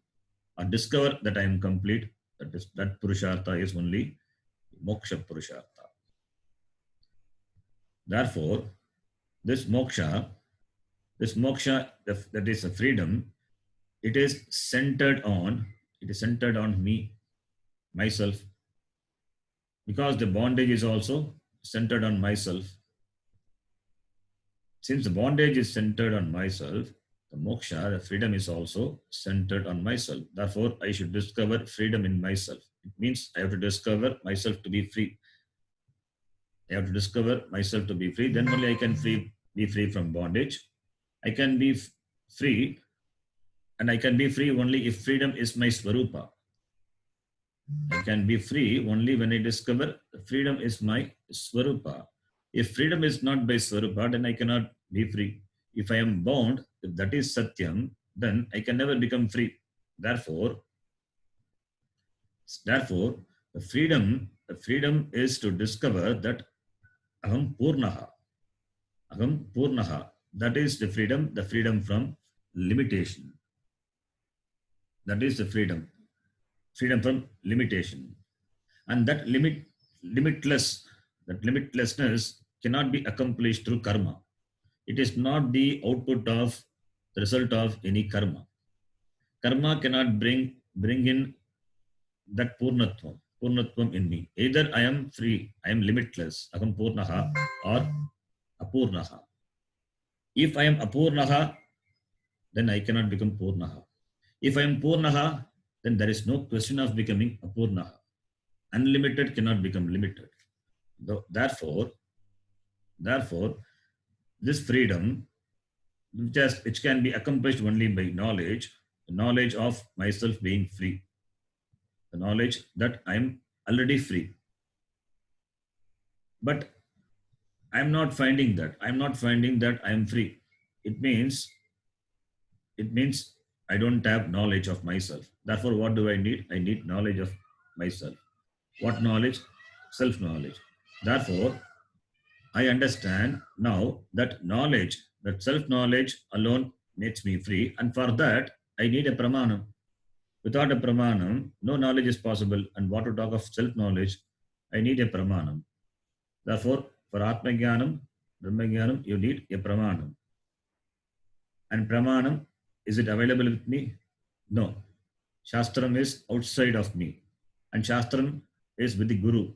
or discover that I am complete, that purushartha is only moksha purushartha. Therefore, this moksha, that is a freedom, it is centered on me, myself. because the bondage is also centered on myself. Since the bondage is centered on myself, the moksha, the freedom, is also centered on myself. Therefore, I should discover freedom in myself. It means I have to discover myself to be free. I have to discover myself to be free. Then only I can be free from bondage. I can be free, and I can be free only if freedom is my swarupa. I can be free only when I discover freedom is my swarupa. If freedom is not by swarupa, then I cannot be free. If I am bound, if that is satyam, then I can never become free. Therefore, the freedom is to discover that aham purnaha. Aham purnaha. That is the freedom from limitation. That is the freedom from limitation. And that limitlessness cannot be accomplished through karma. It is not the output of the result of any karma. Karma cannot bring in that purnatvam in me. Either I am free, I am limitless, aham purnaha, or apurnaha. If I am apurnaha, then I cannot become purnaha. If I am purnaha, then there is no question of becoming apurnaha. Unlimited cannot become limited. Therefore, this freedom, which can be accomplished only by knowledge, the knowledge of myself being free, the knowledge that I am already free. But I am not finding that. I am not finding that I am free. It means I don't have knowledge of myself. Therefore, what do I need? I need knowledge of myself. What knowledge? Self-knowledge. Therefore, I understand now that self-knowledge alone makes me free. And for that, I need a pramanam. Without a pramanam, no knowledge is possible. And what to talk of self-knowledge? I need a pramanam. Therefore, for Atma Jnanam, Brahma Jnanam, you need a pramanam. And pramanam, is it available with me? No. Shastram is outside of me. And Shastram is with the Guru.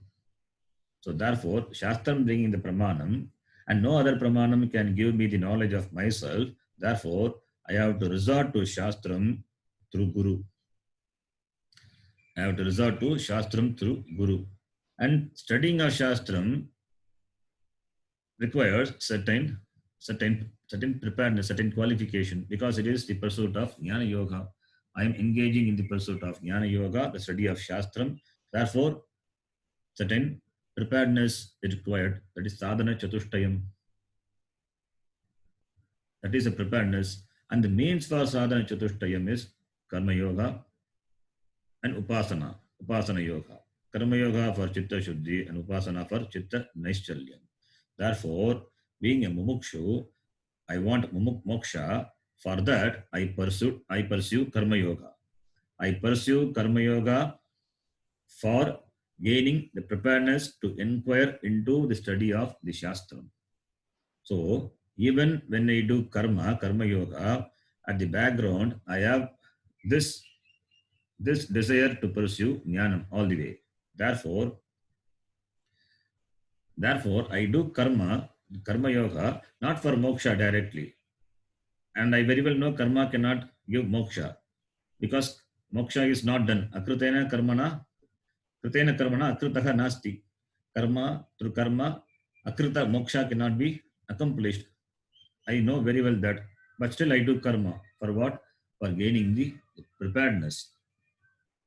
So therefore, Shastram bringing the pramanam, and no other pramanam can give me the knowledge of myself. Therefore, I have to resort to Shastram through Guru. I have to resort to Shastram through Guru. And studying of Shastram requires certain preparedness, certain qualification, because it is the pursuit of Jnana Yoga. I am engaging in the pursuit of Jnana Yoga, the study of Shastram. Therefore, certain preparedness is required. That is sadhana chatushtayam. That is a preparedness. And the means for sadhana chatushtayam is karma yoga and upasana yoga. Karma yoga for chitta shuddhi and upasana for chitta naishchalyam. Therefore, being a mumukshu, I want moksha. For that, I pursue karma yoga. I pursue karma yoga for gaining the preparedness to inquire into the study of the Shastram. So, even when I do karma yoga, at the background, I have this desire to pursue jnanam all the way. Therefore, I do karma yoga not for moksha directly. And I very well know karma cannot give moksha, because moksha is not done. Akrutena karmana akritaha nasti. Karma, through karma, akrita moksha cannot be accomplished. I know very well that. But still I do karma. For what? For gaining the preparedness.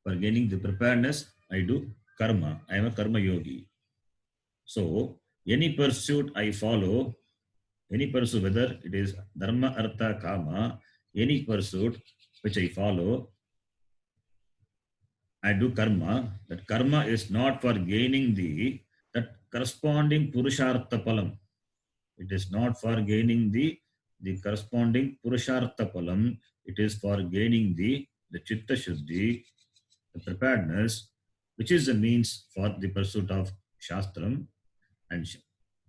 For gaining the preparedness, I do karma. I am a karma yogi. So, any pursuit I follow, whether it is dharma, artha, kama, any pursuit which I follow, I do karma. That karma is not for gaining that corresponding purushartha palam. It is not for gaining the corresponding purushartha palam. It is for gaining the chitta shuddhi, the preparedness, which is the means for the pursuit of Shastram and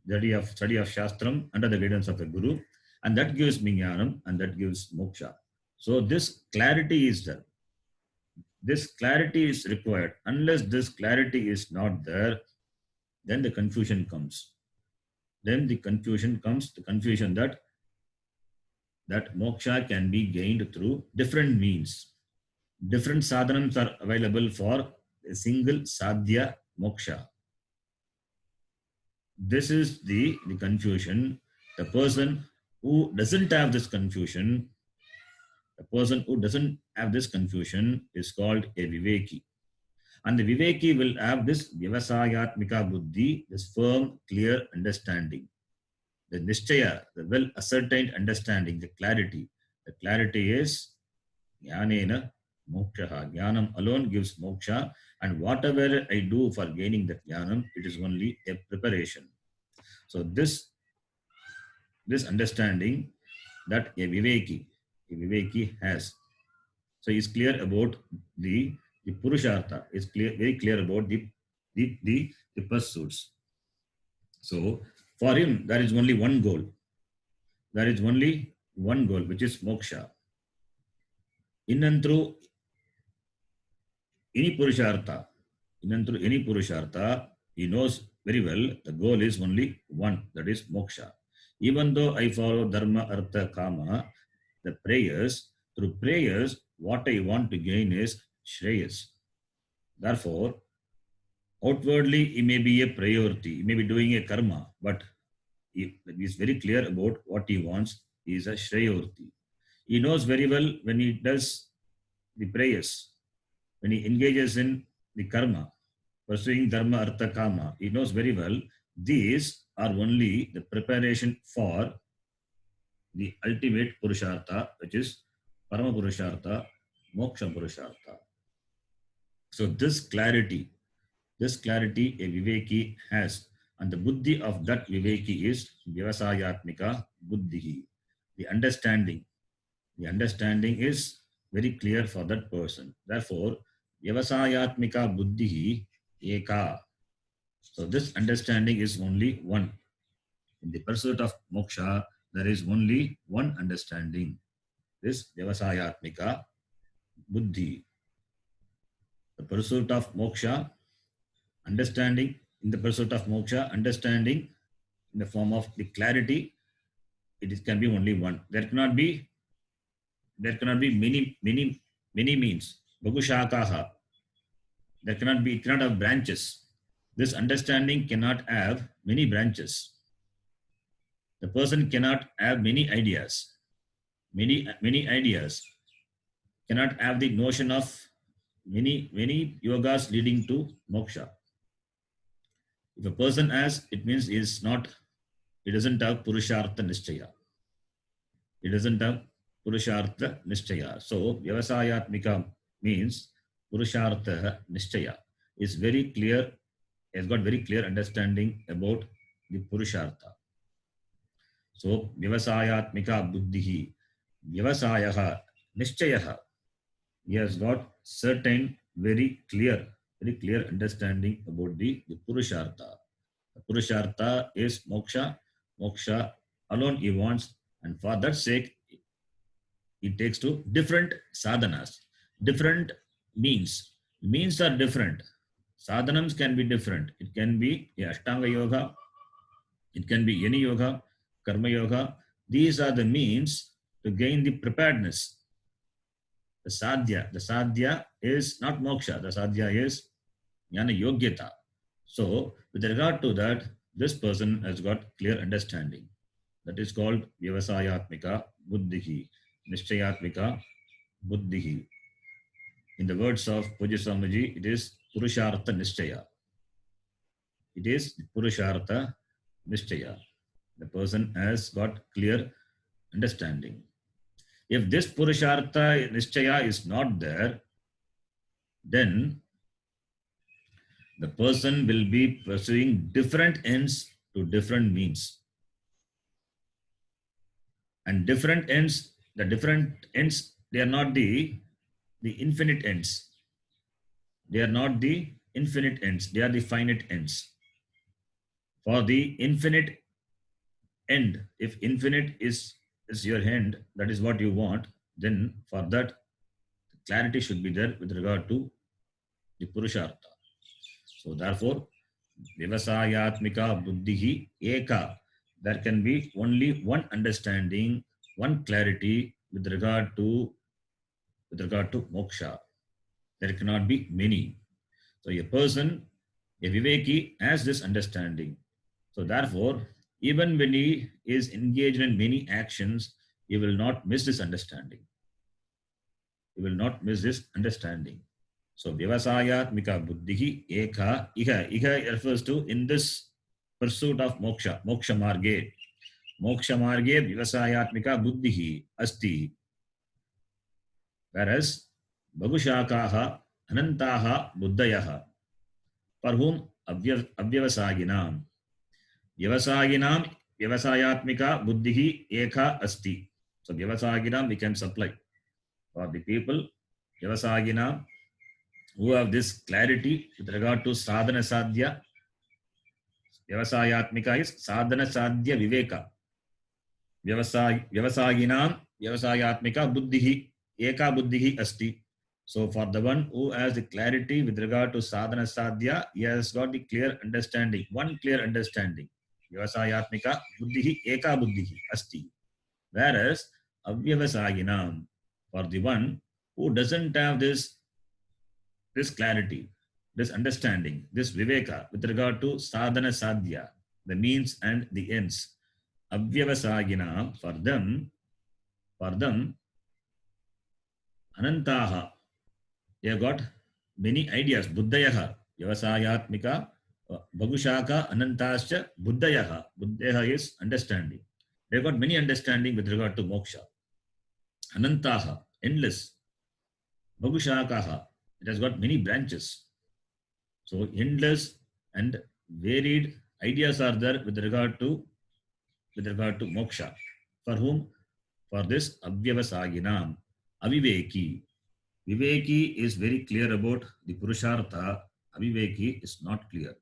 study of Shastram under the guidance of a Guru. And that gives me jnanam, and that gives moksha. So this clarity is there. This clarity is required. Unless this clarity is not there, then the confusion comes. Then the confusion comes, the confusion that moksha can be gained through different means. Different sadhanams are available for a single sadhya moksha. This is the confusion. The person who doesn't have this confusion, is called a viveki. And the viveki will have this vyavasayatmika buddhi, this firm, clear understanding. The nishchaya, the well ascertained understanding, the clarity. The clarity is jnanena moksha. Jnanam alone gives moksha, and whatever I do for gaining that jnanam, it is only a preparation. So this understanding that a viveki has. So he is clear about the purushartha. Is clear, very clear about the pursuits. So for him, there is only one goal. There is only one goal, which is moksha. In and through any purushartha, he knows very well the goal is only one, that is moksha. Even though I follow dharma, artha, kama, through prayers, what I want to gain is shreyas. Therefore, outwardly, he may be a priority, he may be doing a karma, but he is very clear about what he wants. He is a shreyorti. He knows very well when he does the prayers, when he engages in the karma, pursuing dharma, artha, kama, he knows very well these are only the preparation for the ultimate purushartha, which is parama purushartha, moksha purushartha. So this clarity a viveki has, and the buddhi of that viveki is vyavasayatmika buddhi. The understanding is very clear for that person. Therefore, vyavasayatmika buddhi eka. So this understanding is only one. In the pursuit of moksha, there is only one understanding. This vyavasayatmika buddhi. The pursuit of moksha, understanding in the pursuit of moksha, understanding in the form of the clarity, can be only one. There cannot be many means. Bahushakaha. It cannot have branches. This understanding cannot have many branches. The person cannot have many ideas. Many ideas cannot have the notion of many yogas leading to moksha. If a person has, it means he doesn't have purushartha nishchaya. It doesn't have purushartha nishchaya. So vyavasayatmika means purushartha nishchaya is very clear, has got very clear understanding about the purushartha. So vyavasayatmika buddhihi, vyavasayaha nishchayaha. He has got certain very clear understanding about the purushartha. The purushartha is moksha. Moksha alone he wants, and for that sake, he takes to different sadhanas, different means. Means are different. Sadhanams can be different. It can be Ashtanga yoga, it can be any yoga, karma yoga. These are the means to gain the preparedness. The sadhya is not moksha. The sadhya is jnana yogyata. So, with regard to that, this person has got clear understanding. That is called vyavasayatmika buddhihi, nishchayatmika buddhihi. In the words of Pujya Swamiji, it is purushartha nishchaya. It is purushartha nishchaya. The person has got clear understanding. If this purushartha nishchaya is not there, then the person will be pursuing different ends to different means. And different ends, they are not the infinite ends. They are not the infinite ends. They are the finite ends. For the infinite end, if infinite is your end, that is what you want, then for that, clarity should be there with regard to the purushartha. So therefore, Vyavasayatmika buddhihi eka. There can be only one understanding, one clarity with regard to moksha. There cannot be many. So a person, a viveki, has this understanding. So therefore, even when he is engaged in many actions, he will not miss this understanding. He will not miss this understanding. So vyavasayatmika buddhihi eka iha. Iha refers to in this pursuit of moksha, moksha marge. Moksha marge vyavasayatmika buddhihi asti. Whereas Bagushakaha Anantaha Buddhayaha, for whom Avyavasaginam. Vyavasaginam Vyavasayatmika Buddhihi Eka Asti. So Vyavasaginam we can supply for the people, Vyavasaginam, who have this clarity with regard to sadhana sadhya. Vyavasayatmika is sadhana sadhya viveka. Vyavasaginam Vyavasayatmika Buddhihi Eka Buddhihi Asti. So for the one who has the clarity with regard to sadhana sadhya, he has got the clear understanding, one clear understanding. Vyavasayatmika buddhihi eka buddhihi asti. Whereas avyavasaginam, for the one who doesn't have this clarity, this understanding, this viveka with regard to sadhana sadhya, the means and the ends. Avyavasaginam, for them, anantaha, they have got many ideas. Buddhayaha, Vyavasayatmika, Bagushaka, Anantascha, Buddhayaha. Buddhayaha is understanding. They have got many understanding with regard to moksha. Anantaha, endless. Bagushakaha, it has got many branches. So endless and varied ideas are there with regard to moksha. For whom? For this Avyavasaginam, Aviveki. Viveki is very clear about the Purushartha. Aviveki is not clear.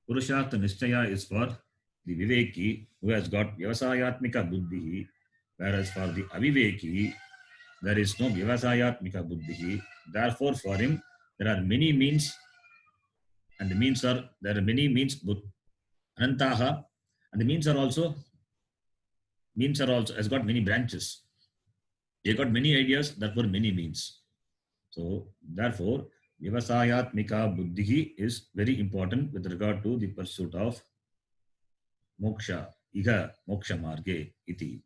Purushartha Nishchaya is for the Viveki who has got Vyavasayatmika Buddhihi, whereas for the Aviveki, there is no Vyavasayatmika Buddhihi. Therefore, for him, there are many means, and the means are, there are many means, Anantaha, and the means are also, has got many branches. They got many ideas, therefore many means. So, therefore, Vyavasayatmika Buddhihi is very important with regard to the pursuit of moksha, iha moksha marge iti.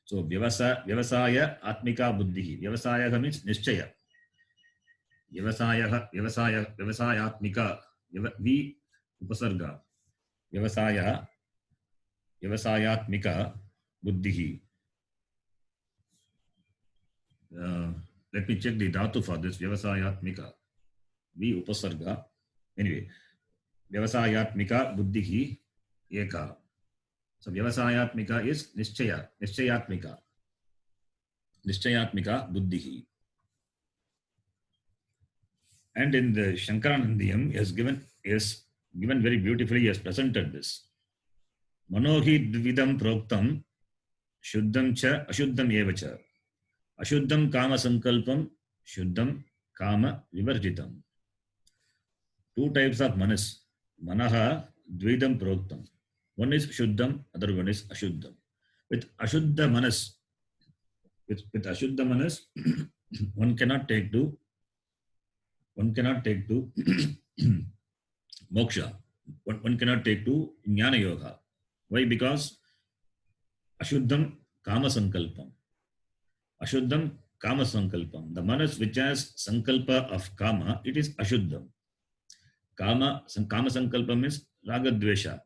So, Vyavasaya Atmika Buddhihi. Vyavasaya means Nishchaya. Vyavasayatmika, V upasarga. Vyavasayatmika Buddhihi. Let me check the dhatu for this. Vyavasayatmika. V upasarga. Anyway, Vyavasayatmika buddhihi eka. So Vyavasayatmika is Nishchayatmika buddhihi. And in the Shankaranandiyam, he has given very beautifully, he has presented this. Manohi dvidam proktam shuddham cha ashuddham eva cha. Ashuddham kama sankalpam, shuddham kama vivarjitam. Two types of manas. Manaha dvidam proktam. One is shuddham, other one is ashuddham. With ashuddha manas, one cannot take to moksha. One cannot take to jnana yoga. Why? Because ashuddham kama sankalpam. Ashuddham kama sankalpam. The manas which has sankalpa of kama, it is ashuddham. Kama sankalpam is ragadvesha.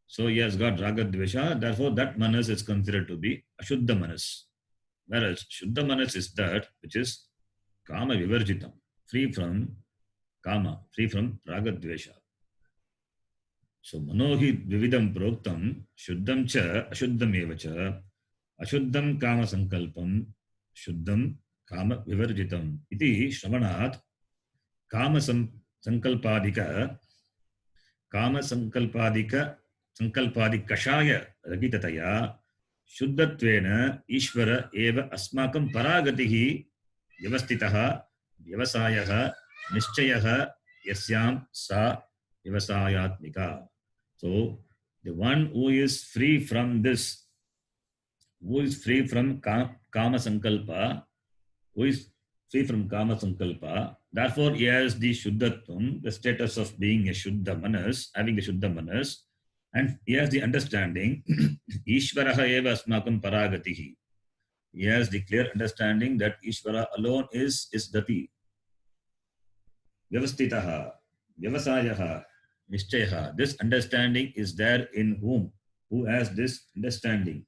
So he has got ragadvesha, therefore that manas is considered to be ashuddha manas. Whereas shuddha manas is that which is kama vivarjitam, free from kama, free from ragadvesha. So manohi vividam proktam shuddham cha ashuddham eva cha ashuddham kama sankalpam shuddham kama vivarjitam iti shravanat kama sankalpadika kashaya ragitataya shuddhatvena ishvara eva asmakam paragatihi vyavastitaha vyavasayaha nishchayaha yasyam sa Vyavasayatmika. So the one who is free from this, who is free from kama sankalpa, who is free from kama sankalpa, therefore he has the shuddhatvam, the status of being a shuddha manas, having the shuddha manas, and he has the understanding Ishvaraha eva asmakam paragatihi. He has the clear understanding that Ishvara alone is gati. Vyavastitaha, Vyavasayaha, Nishchayaha. This understanding is there in whom? Who has this understanding?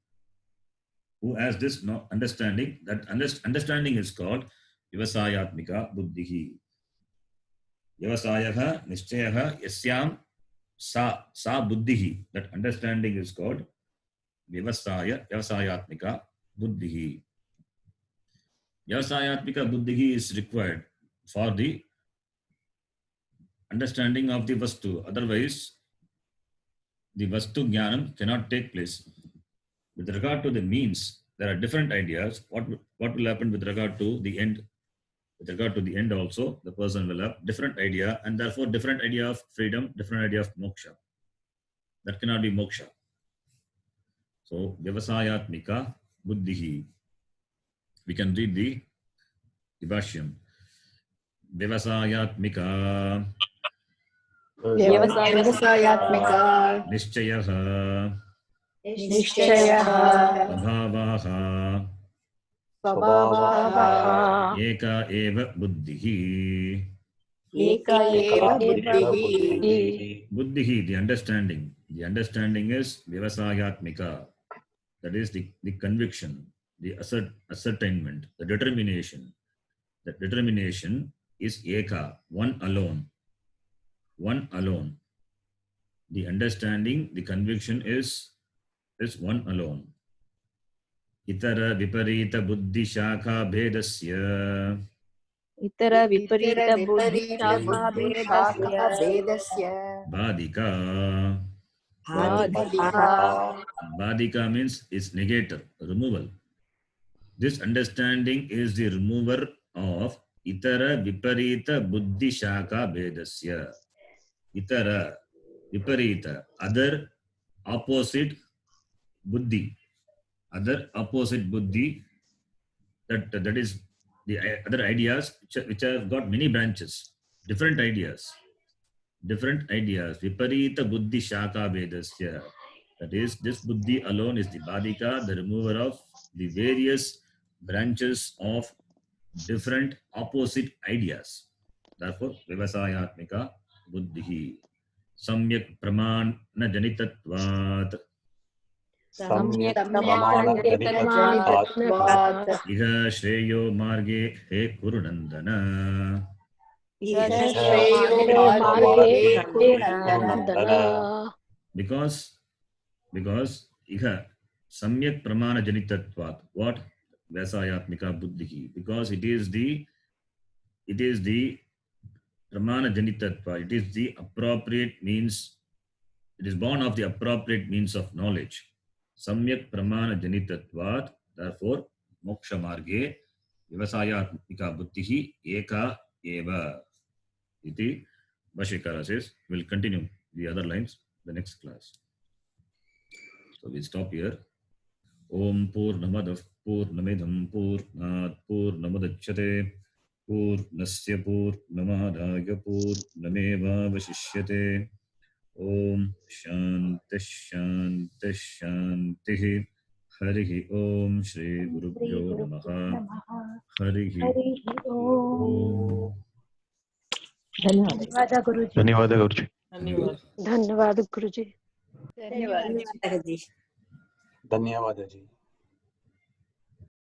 Who has this understanding? That understanding is called Vyavasayatmika buddhihi. Vyavasayaha, Nishchayaha, Yasyam sa buddhihi. That understanding is called Vyavasayatmika buddhihi. Vyavasayatmika buddhihi is required for the understanding of the vastu. Otherwise, the vastu jnanam cannot take place. With regard to the means, there are different ideas. What will happen with regard to the end? With regard to the end also, the person will have different idea, and therefore different idea of freedom, different idea of moksha. That cannot be moksha. So, Vyavasayatmika buddhihi. We can read the Bhashyam. Vyavasayatmika Vyavasayatmika Nishchayaha Nishchayaha Svabhavaha Svabhavaha Eka eva buddhihi. Eka eva buddhihi. Buddhihi, the understanding. The understanding is Vyavasayatmika. That is the conviction, the ascertainment, the determination. That determination is Eka, one alone. One alone. The understanding, the conviction is one alone. Itara viparita buddhi shakha bhedasya. Itara viparita buddhi shakha vedasya Badika. Badika. Badika means is negator, removal. This understanding is the remover of Itara viparita buddhi shakha bhedasya. Itara, viparita, other opposite buddhi. Other opposite buddhi, that is the other ideas which have got many branches, different ideas. Viparita buddhi shaka vedasya. That is, this buddhi alone is the badika, the remover of the various branches of different opposite ideas. Therefore, Vyavasayatmika buddhihi. Samyak pramana janitatvat. Samyak pramana janitatvat Iha shreyo marge he kurunandana. Because iha samyak pramana janitatvat. What? Vyavasayatmika buddhihi. Because it is the pramana janitatva. It is the appropriate means. It is born of the appropriate means of knowledge. Samyak pramana janitatvat. Therefore, moksha marge Vyavasayatmika buddhihi eka eva. Iti Bhashyakara says. We'll continue the other lines the next class. So we stop here. Om Purnamadav Purnamidham Purnat Purnamudachyate Purnasya Purnamadaya Purnameva Vashishyate. Om Shanti Shanti Shanti. Harihi Om Shri Gurubhyo Namaha. Harihi Om. धन्यवाद गुरुजी. धन्यवाद गुरुजी. धन्यवाद गुरुजी. धन्यवाद. धन्यवाद जी.